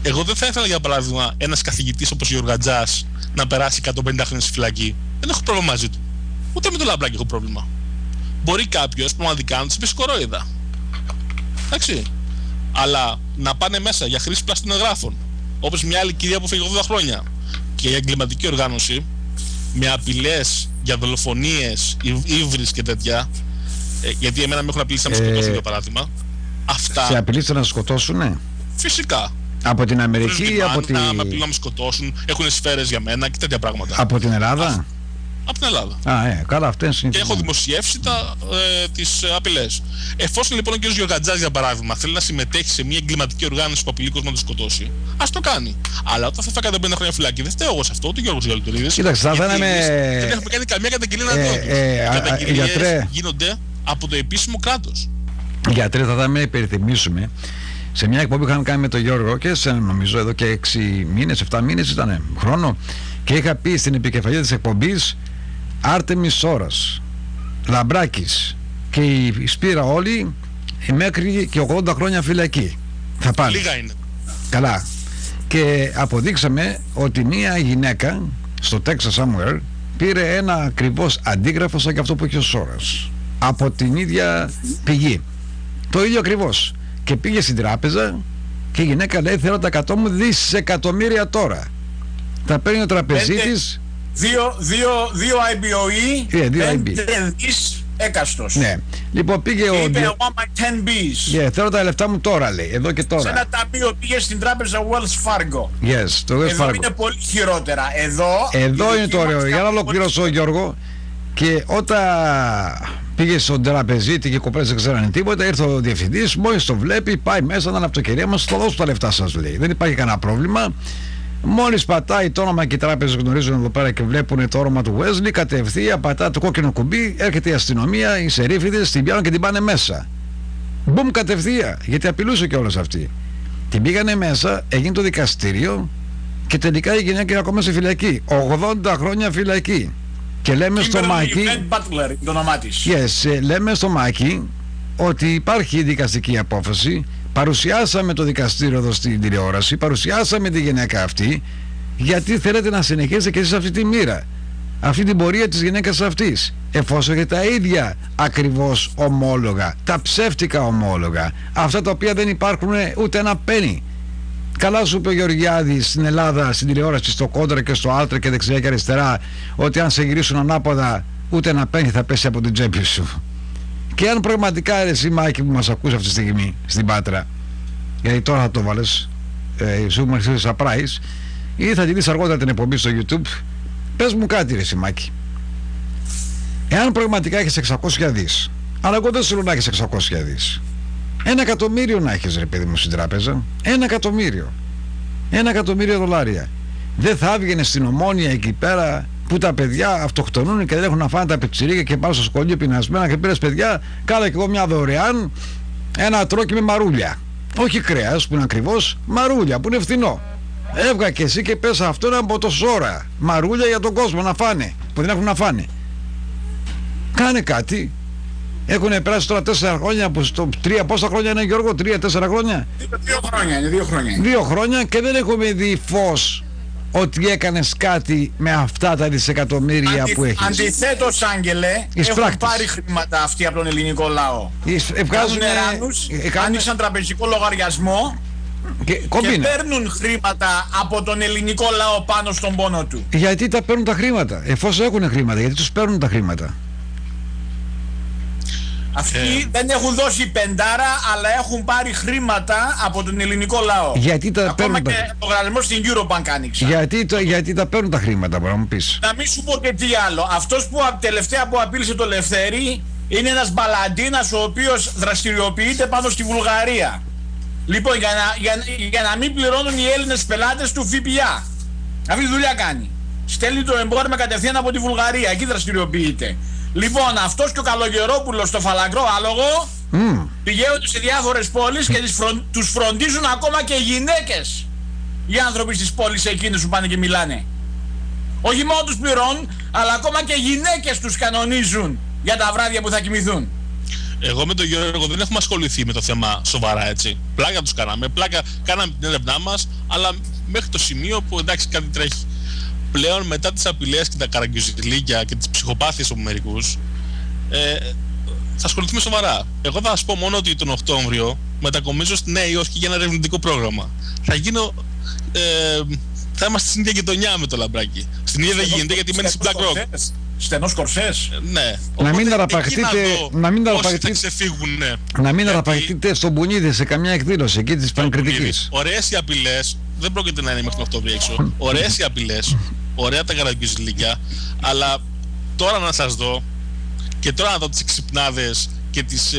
Εγώ δεν θα ήθελα, για παράδειγμα, ένας καθηγητής όπως ο Γιωργατζάς να περάσει 150 χρόνια στη φυλακή. Δεν έχω πρόβλημα μαζί του. Ούτε με το Λαμπράκη έχω πρόβλημα. Μπορεί κάποιος πραγματικά να τους πει σκορόιδα. Εντάξει. Αλλά να πάνε μέσα για χρήση πλαστών εγγράφων, όπως μια άλλη κυρία που φύγει 80 χρόνια, και για εγκληματική οργάνωση, με απειλές για δολοφονίες, ύβρις και τέτοια, γιατί εμένα με έχουν απειλήσει να με σκοτώσουν, για παράδειγμα. Αυτά. Σε απειλήσαν να σκοτώσουνε? Φυσικά. Από την Αμερική ή από την... με απειλούν να με σκοτώσουν, έχουν σφαίρες για μένα και τέτοια πράγματα. Από την Ελλάδα? Από την Ελλάδα. Καλά, αυτές είναι. Και έχω δημοσιεύσει τις απειλές. Εφόσον λοιπόν ο κ. Γιωργαντζάς, για παράδειγμα, θέλει να συμμετέχει σε μια εγκληματική οργάνωση που απειλεί κόσμο να το σκοτώσει, ας το κάνει. Αλλά όταν θα φάει 150 χρόνια φυλακή, δεν φταίω εγώ σε αυτό, ούτε ο Γιώργος Γιαλτουρίδης. Κοίταξε, θα δεν έχουμε κάνει καμία καταγγελία εναντίον του. Οι καταγγελίες γίνονται από το επίσημο κράτος. Γιατρέ, θα θέλαμε να υπενθυμίσουμε σε μια εκπομπή που είχαμε κάνει με τον Γιώργο και νομίζω εδώ και 6 μήνες, 7 μήνες ήταν χρόνο, και είχα πει στην επικεφαλή της εκπομπής Άρτεμης Σωρρας, Λαμπράκης και η Σπύρα όλοι μέχρι και 80 χρόνια φυλακή θα πάνε. Λίγα είναι. Καλά. Και αποδείξαμε ότι μια γυναίκα στο Texas somewhere πήρε ένα ακριβώς αντίγραφο σαν και αυτό που είχε ο Σωρρας από την ίδια πηγή, το ίδιο ακριβώς, και πήγε στην τράπεζα και η γυναίκα λέει θέλω τα 100 μου δισεκατομμύρια τώρα. Τα παίρνει ο τραπεζίτης. Δύο IBOE, 5 δις έκαστος. Ναι. Λοιπόν πήγε ο... είπε εγώ my 10 Bs. Θέλω τα λεφτά μου τώρα, λέει, εδώ και τώρα. Σε ένα ταμείο πήγε στην τράπεζα Wells Fargo. Το Wells εδώ Fargo. Είναι πολύ χειρότερα. Εδώ είναι το ωραίο. Για να ολοκληρώσω, Γιώργο. Και όταν πήγε στον τραπεζίτη και οι κοπέλες δεν ξέρανε τίποτα, ήρθε ο διευθυντής, μόλις το βλέπει, πάει μέσα, να είναι από το κυρία μας, θα δώσω τα λεφτά σας, λέει. Δεν υπάρχει κανένα πρόβλημα. Μόλις πατάει το όνομα και οι τράπεζες γνωρίζουν εδώ πέρα και βλέπουν το όνομα του Wesley, κατευθείαν πατά το κόκκινο κουμπί, έρχεται η αστυνομία, οι σερίφιδες, την πιάνουν και την πάνε μέσα. Μπουμ, κατευθείαν, γιατί απειλούσε κιόλας αυτή. Την πήγανε μέσα, έγινε το δικαστήριο και τελικά η γυναίκα είναι ακόμα σε φυλακή. 80 χρόνια φυλακή. Και λέμε στο Μάκη. Λέμε στο Μάκη ότι υπάρχει δικαστική απόφαση. Παρουσιάσαμε το δικαστήριο εδώ στην τηλεόραση, παρουσιάσαμε τη γυναίκα αυτή, γιατί θέλετε να συνεχίσετε και εσείς αυτή τη μοίρα, αυτή την πορεία της γυναίκας αυτής, εφόσον έχετε τα ίδια ακριβώς ομόλογα, τα ψεύτικα ομόλογα, αυτά τα οποία δεν υπάρχουν ούτε ένα πένι. Καλά σου είπε ο Γεωργιάδης στην Ελλάδα, στην τηλεόραση, στο κόντρα και στο άλτρα και δεξιά και αριστερά, ότι αν σε γυρίσουν ανάποδα ούτε ένα πένι θα πέσει από την τσέπη σου. Και αν πραγματικά εσύ, Μάκη, που μας ακούς αυτή τη στιγμή στην Πάτρα, γιατί τώρα θα το βάλεις, σου μου έρθει surprise, ή θα τη δεις αργότερα την εκπομπή στο YouTube, πες μου κάτι, ρε εσύ, Μάκη. Εάν πραγματικά έχεις 600 δις, αλλά εγώ δεν θέλω να έχεις 600 δις, 1 εκατομμύριο να έχεις, ρε παιδί μου, στην τράπεζα, 1 εκατομμύριο, 1 εκατομμύριο δολάρια, δεν θα έβγαινε στην Ομόνια εκεί πέρα που τα παιδιά αυτοκτονούν και δεν έχουν να φάνε τα πιτσιρίκια και πάνε στο σχολείο πεινασμένα και πήρες παιδιά, κάνα και εγώ μια δωρεάν, ένα τρόκι με μαρούλια, όχι κρέας που είναι ακριβώς, μαρούλια που είναι φθηνό. Έβγα και εσύ και πες αυτό είναι από το Σωρρα, μαρούλια για τον κόσμο να φάνε, που δεν έχουν να φάνε. Κάνε κάτι. Έχουν περάσει τώρα 4 χρόνια, 3, πόσα χρόνια είναι, Γιώργο, 3-4 χρόνια? 2 χρόνια είναι, 2 χρόνια. 2 χρόνια και δεν έχουμε δει φως ότι έκανες κάτι με αυτά τα δισεκατομμύρια που έχεις. Αντιθέτως, Άγγελε, έχουν πάρει χρήματα αυτοί από τον ελληνικό λαό. Βγάζουν εράνους, άνοιξαν τραπεζικό λογαριασμό και παίρνουν χρήματα από τον ελληνικό λαό πάνω στον πόνο του. Γιατί τα παίρνουν τα χρήματα, εφόσον έχουν χρήματα, γιατί τους παίρνουν τα χρήματα? Αυτοί δεν έχουν δώσει πεντάρα, αλλά έχουν πάρει χρήματα από τον ελληνικό λαό. Γιατί τα ακόμα παίρνουν και το λογαριασμό στην Eurobank άνοιξα. Γιατί τα παίρνουν τα χρήματα, μπορεί να μου πεις. Να μην σου πω και τι άλλο. Αυτός που τελευταία που απείλησε το Λευτέρη είναι ένας μπαλαντίνας ο οποίος δραστηριοποιείται πάνω στη Βουλγαρία. Λοιπόν, για να μην πληρώνουν οι Έλληνες πελάτες του ΦΠΑ. Αυτή τη δουλειά κάνει. Στέλνει το εμπόρευμα κατευθείαν από τη Βουλγαρία, εκεί δραστηριοποιείται. Λοιπόν, αυτός και ο Καλογερόπουλος στο φαλακρό άλογο πηγαίνουν σε διάφορες πόλεις και τους φροντίζουν ακόμα και γυναίκες. Οι άνθρωποι στις πόλεις εκείνες που πάνε και μιλάνε. Όχι μόνο τους πληρώνουν, αλλά ακόμα και γυναίκες τους κανονίζουν για τα βράδια που θα κοιμηθούν. Εγώ με τον Γιώργο δεν έχουμε ασχοληθεί με το θέμα σοβαρά, έτσι. Πλάκα τους κάναμε, κάναμε την έρευνά μας, αλλά μέχρι το σημείο που εντάξει κάτι τρέχει. Πλέον μετά τις απειλές και τα καραγκιουζιλίκια και τις ψυχοπάθειες από μερικούς, θα ασχοληθούμε σοβαρά. Εγώ θα σας πω μόνο ότι τον Οκτώβριο μετακομίζω στη Νέα Υόρκη για ένα ερευνητικό πρόγραμμα. Θα γίνω θα είμαστε στην ίδια γειτονιά με το Λαμπράκι. Στην ίδια δεν γίνεται γιατί μένει στην Black Rock. Στενός κορσές. Ναι. Να μην αραπαχτείτε στον Πουνίδη σε καμιά εκδήλωση εκεί της Πανκριτικής. Ωραίες οι απειλές, δεν πρόκειται να είναι μέχρι τον Οκτώβριο έξω. Ωραίες οι απειλές, ωραία τα καραγκιουζιλίκια, αλλά τώρα να σας δω και τώρα να δω τις ξυπνάδες και τις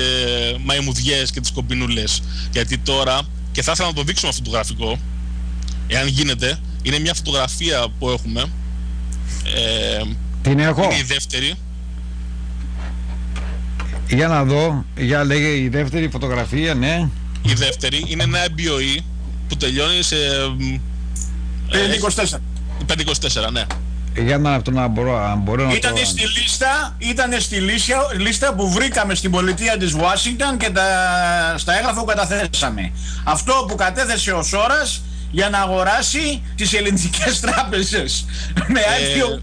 μαϊμουδιές και τις κομπινούλες. Γιατί τώρα, και θα ήθελα να το δείξω με αυτό το γραφικό, εάν γίνεται, είναι μια φωτογραφία που έχουμε. Την έχω. Είναι η δεύτερη. Για να δω, για λέγε η δεύτερη φωτογραφία, ναι. Η δεύτερη είναι ένα MBOE που τελειώνει σε 524, ναι. Για να αυτό να μπορώ να Ήτανε στη λίστα που βρήκαμε στην πολιτεία της Ουάσιγκτον και στα έγγραφα που καταθέσαμε. Αυτό που κατέθεσε ο Σώρας για να αγοράσει τις ελληνικές τράπεζες με άδειο.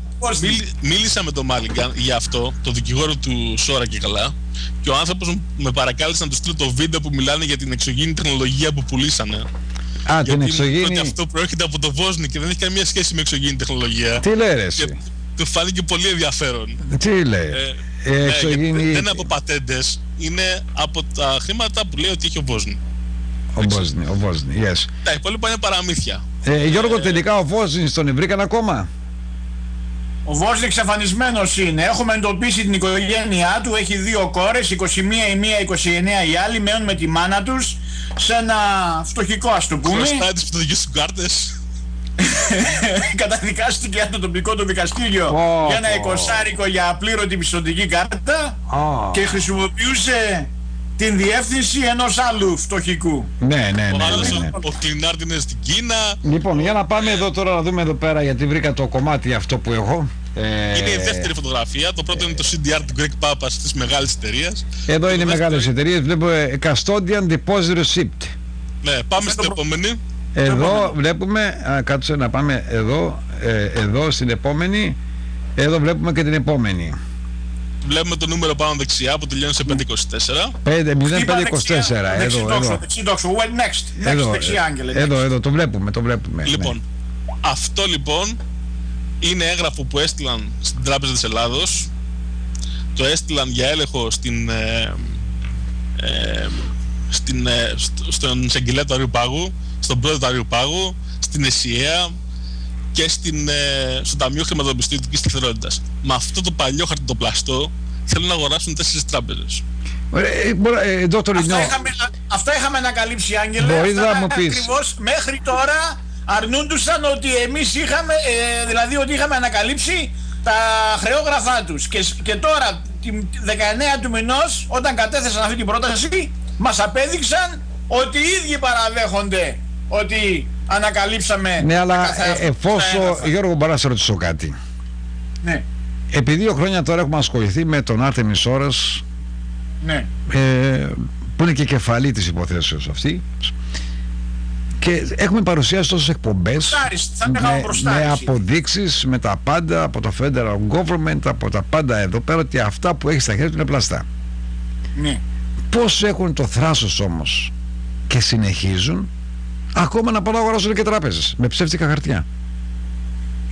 Μίλησα με τον Μάλιγκαν για αυτό, το δικηγόρο του Σώρα και καλά, και ο άνθρωπος με παρακάλεσε να του στείλω το βίντεο που μιλάνε για την εξωγήινη τεχνολογία που πουλήσανε. Την εξωγήινη. Γιατί αυτό προέρχεται από το Βόσνη και δεν έχει καμία σχέση με εξωγήινη τεχνολογία. Τι λέει ρε εσύ? Του φάνηκε πολύ ενδιαφέρον. Τι λέει? Εξωγήινη... Δεν είναι από πατέντες, είναι από τα χρήματα που λέει ότι έχει ο Βόσνη. Ο Βόσνη, yes. Τα υπόλοιπα είναι παραμύθια. Γιώργο, τελικά ο Βόσνη τον βρήκαν ακόμα? Ο Βόσνη εξαφανισμένος είναι. Έχουμε εντοπίσει την οικογένειά του. Έχει 2 κόρες, 21 η μία, 29 η άλλη. Μένουν με τη μάνα τους σε ένα φτωχικό, ας το πούμε. Χρωστάει τις πτωτικές του κάρτες. Καταδικάστηκε από το τοπικό του δικαστήριο για ένα 20άρικο για απλήρωτη πιστωτική κάρτα και χρησιμοποιούσε την διεύθυνση ενός άλλου φτωχικού. Ναι. Ο Κλινάρτη είναι στην Κίνα. Λοιπόν, για να πάμε εδώ τώρα να δούμε εδώ πέρα, γιατί βρήκα το κομμάτι αυτό που έχω. Είναι η δεύτερη φωτογραφία. Το πρώτο είναι το CDR του Greg Papas της μεγάλης εταιρείας. Εδώ είναι μεγάλες εταιρείες. Βλέπω Custodian Deposit Receipt. Ναι, πάμε στην επόμενη. Εδώ βλέπουμε, κάτσε να πάμε εδώ στην επόμενη. Εδώ βλέπουμε και την επόμενη. Βλέπουμε το νούμερο πάνω δεξιά που τελειώνει σε 524. 0524. Εδώ το βλέπουμε. Λοιπόν, αυτό λοιπόν είναι έγγραφο που έστειλαν στην Τράπεζα της Ελλάδος. Το έστειλαν για έλεγχο στον εισαγγελέα του Αριού Πάγου, στον πρόεδρο του Αριού Πάγου, στην ΕΣΥΑ και στο Ταμείο Χρηματοπιστωτικής Σταθερότητας. Με αυτό το παλιό χαρτοπλαστό θέλουν να αγοράσουν 4 τράπεζες. Αυτά είχαμε ανακαλύψει, Άγγελε. Ακριβώς μέχρι τώρα αρνούντουσαν ότι εμείς είχαμε, δηλαδή ότι είχαμε ανακαλύψει τα χρεόγραφά τους. Και τώρα, τη 19 του μηνός, όταν κατέθεσαν αυτή την πρόταση, μας απέδειξαν ότι οι ίδιοι παραδέχονται ότι ανακαλύψαμε. Ναι, αλλά εφόσον, Γιώργο, μπορώ να σε ρωτήσω κάτι. Ναι. Επί 2 χρόνια τώρα έχουμε ασχοληθεί με τον Άρτεμη Σωρρας, ναι, που είναι και κεφαλή της υποθέσεως αυτή, και έχουμε παρουσιάσει τόσες εκπομπές με αποδείξεις, με τα πάντα από το Federal Government, από τα πάντα εδώ πέρα, ότι αυτά που έχει στα χέρια του είναι πλαστά. Ναι. Πώς έχουν το θράσος όμως και συνεχίζουν ακόμα να πάνε να αγοράσουν και τράπεζες με ψεύτικα χαρτιά?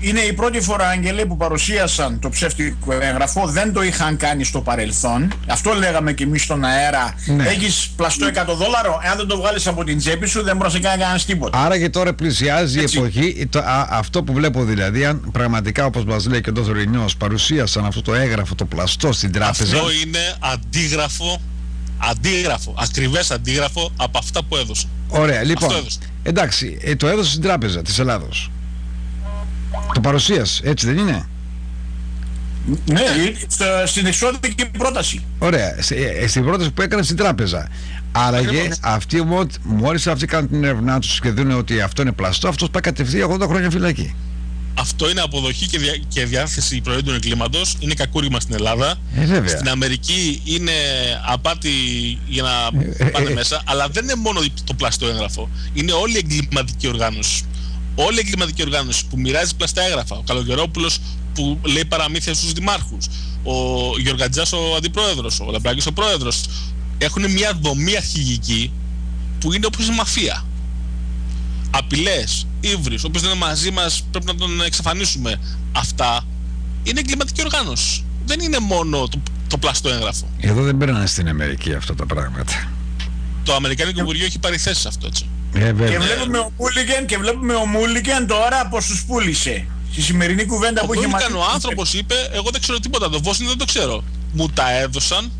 Είναι η πρώτη φορά, Άγγελε, που παρουσίασαν το ψεύτικο έγγραφο. Δεν το είχαν κάνει στο παρελθόν. Αυτό λέγαμε και εμείς στον αέρα. Ναι. Έχεις πλαστό $100, εάν δεν το βγάλεις από την τσέπη σου δεν μπορείς να κάνεις κανένας τίποτα. Άρα και τώρα πλησιάζει η εποχή. Αυτό που βλέπω δηλαδή, αν πραγματικά, όπως μας λέει και ο Δ. Ρηνιός, παρουσίασαν αυτό το έγγραφο, το πλαστό στην τράπεζα. Αυτό είναι αντίγραφο, ακριβές αντίγραφο από αυτά που έδωσε. Ωραία, λοιπόν. Εντάξει, το έδωσε στην Τράπεζα της Ελλάδος. Το παρουσίασε, έτσι δεν είναι? Ναι, στην εξώδικη πρόταση. Ωραία, στην πρόταση που έκανε στην τράπεζα. Άραγε αυτοί μόλις αυτοί κάνουν την έρευνά τους και δουν ότι αυτό είναι πλαστό, αυτός πάει κατευθείαν 80 χρόνια φυλακή. Αυτό είναι αποδοχή και διάθεση προϊόντων εγκλήματος. Είναι κακούργημα στην Ελλάδα. Στην Αμερική είναι απάτη για να πάνε μέσα. Αλλά δεν είναι μόνο το πλαστό έγγραφο. Είναι όλη η εγκληματική οργάνωση. Όλη η εγκληματική οργάνωση που μοιράζει πλαστά έγγραφα. Ο Καλογερόπουλος που λέει παραμύθια στους δημάρχους. Ο Γιωργαντζάς ο αντιπρόεδρος. Ο Λαμπράκης ο πρόεδρος. Έχουν μια δομή αρχηγική που είναι όπως η μαφία. απειλές, ύβρις, ο οποίος δεν είναι μαζί μας, πρέπει να τον εξαφανίσουμε. Αυτά είναι εγκληματική οργάνωση. Δεν είναι μόνο το πλαστό έγγραφο. Εδώ δεν παίρνανε στην Αμερική αυτά τα πράγματα. Το Αμερικάνικο Υπουργείο έχει πάρει θέση σε αυτό, έτσι. Και βλέπουμε ο Μούλικεν τώρα πως τους πούλησε. Στη σημερινή κουβέντα που είχε μαζί. Ο άνθρωπος είπε, εγώ δεν ξέρω τίποτα, το Βόσνη δεν το ξέρω. Μου τα έδωσαν,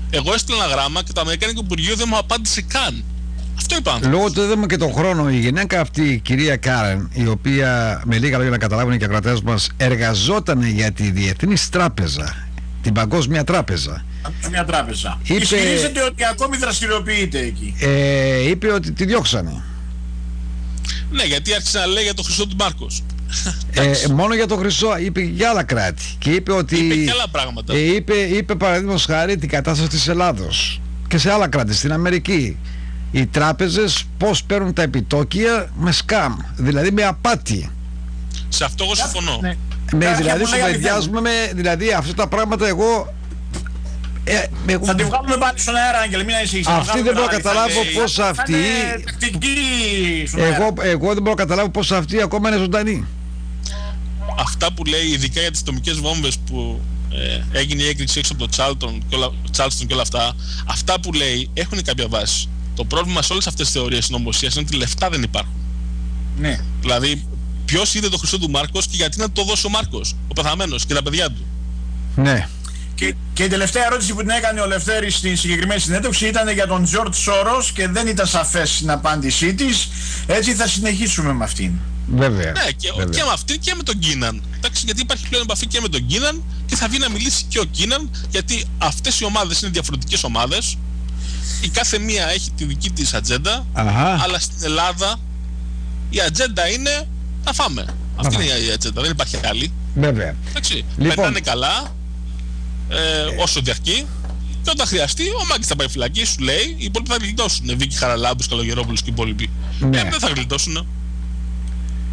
εγώ έστειλα ένα γράμμα και το Αμερικάνικο Υπουργείο δεν μου απάντησε καν. Αυτό είπε ο άνθρωπος. Λόγω του είδαμε και τον χρόνο, η γυναίκα αυτή, η κυρία Κάρεν, η οποία με λίγα λόγια να καταλάβουν και οι ακροατές μας, εργαζόταν για τη Διεθνής Τράπεζα, την Παγκόσμια Τράπεζα. Μια τράπεζα. Ισχυρίζεται ότι ακόμη δραστηριοποιείται εκεί. Είπε ότι τη διώξανε. Ναι, γιατί άρχισε να λέει για το Χρυσό του Μάρκος. Μόνο για το Χρυσό, είπε για άλλα κράτη. Και είπε ότι. Είπε και άλλα πράγματα. Είπε παραδείγματος χάρη την κατάσταση της Ελλάδος και σε άλλα κράτη, στην Αμερική. Οι τράπεζες πώς παίρνουν τα επιτόκια με σκάμ, δηλαδή με απάτη. Σε αυτό εγώ συμφωνώ. Ναι, δηλαδή κουβεντιάζουμε δηλαδή αυτά τα πράγματα εγώ. Θα τη βγάλουμε πάλι στον αέρα, Άγγελε, μην ανησυχείς. Αυτή δεν μπορώ να καταλάβω πώς αυτή. Εγώ δεν μπορώ να καταλάβω πώς αυτή ακόμα είναι ζωντανή. Αυτά που λέει, ειδικά για τις ατομικές βόμβες που έγινε η έκρηξη έξω από το Τσάλστον και όλα αυτά, αυτά που λέει έχουν κάποια βάση. Το πρόβλημα σε όλες αυτές τις θεωρίες συνωμοσίας είναι ότι λεφτά δεν υπάρχουν. Ναι. Δηλαδή, ποιος είδε το Χρυσό του Μάρκος και γιατί να το δώσει ο Μάρκος, ο πεθαμένος και τα παιδιά του. Ναι. Και η τελευταία ερώτηση που την έκανε ο Λευτέρης στην συγκεκριμένη συνέντευξη ήταν για τον Τζορτ Σόρος και δεν ήταν σαφές στην απάντησή της. Έτσι θα συνεχίσουμε με αυτήν. Βέβαια. Ναι, και με αυτήν και με τον Κίναν. Εντάξει, γιατί υπάρχει πλέον επαφή και με τον Κίναν και θα βγει να μιλήσει και ο Κίναν, γιατί αυτές οι ομάδες είναι διαφορετικές ομάδες. Η κάθε μία έχει τη δική της ατζέντα, αλλά στην Ελλάδα η ατζέντα είναι να φάμε. Αυτή είναι η ατζέντα, δεν υπάρχει άλλη. Βέβαια. Εντάξει, πετάνε καλά. Όσο διαρκεί, και όταν χρειαστεί ο Μάκης θα πάει φυλακή, σου λέει, οι υπόλοιποι θα γλιτώσουν. Βίκη Χαραλάμπους, Καλογερόπουλος και οι υπόλοιποι. Δεν θα γλιτώσουν.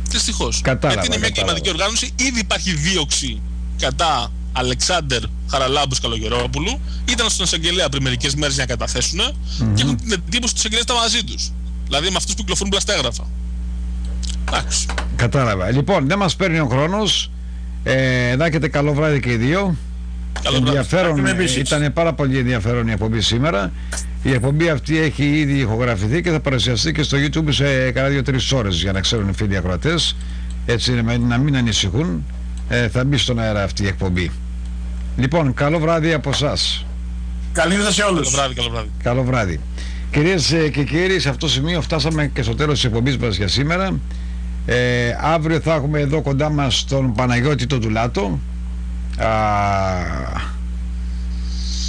Δυστυχώς. Γιατί είναι μια κλιματική οργάνωση, ήδη υπάρχει δίωξη κατά Αλεξάνδερ Χαραλάμπους Καλογερόπουλου. Ήταν στον εισαγγελέα πριν μερικές μέρες για να καταθέσουν και έχουν την εντύπωση ότι οι εισαγγελέες ήταν μαζί τους. Δηλαδή με αυτούς που κυκλοφορούν πλαστέγραφα. Εντάξει. Κατάλαβα. Λοιπόν, δεν μας παίρνει ο χρόνος. Να έχετε καλό βράδυ και οι δύο. Ήταν πάρα πολύ ενδιαφέρον η εκπομπή σήμερα. Η εκπομπή αυτή έχει ήδη ηχογραφηθεί και θα παρουσιαστεί και στο YouTube σε κάνα 2-3 ώρες για να ξέρουν οι φίλοι ακροατές. Έτσι να μην ανησυχούν. Θα μπει στον αέρα αυτή η εκπομπή. Λοιπόν, καλό βράδυ από εσάς. Καλή νύχτα σε όλους. Καλό βράδυ. Κυρίες και κύριοι, σε αυτό το σημείο φτάσαμε και στο τέλος της εκπομπής μας για σήμερα. Αύριο θα έχουμε εδώ κοντά μας τον Παναγιώτη τον Τουλάτο.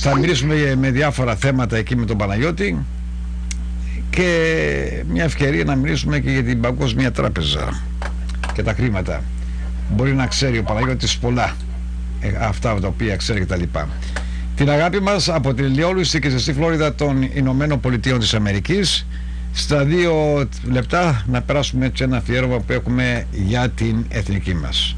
Θα μιλήσουμε με διάφορα θέματα εκεί με τον Παναγιώτη και μια ευκαιρία να μιλήσουμε και για την Παγκόσμια Τράπεζα και τα χρήματα. Μπορεί να ξέρει ο Παναγιώτης πολλά, αυτά τα οποία ξέρει κτλ. Την αγάπη μας από την ηλιόλουστη και ζεστή Φλόριδα των Ηνωμένων Πολιτείων της Αμερικής. Στα 2 λεπτά να περάσουμε έτσι ένα αφιέρωμα που έχουμε για την εθνική μας.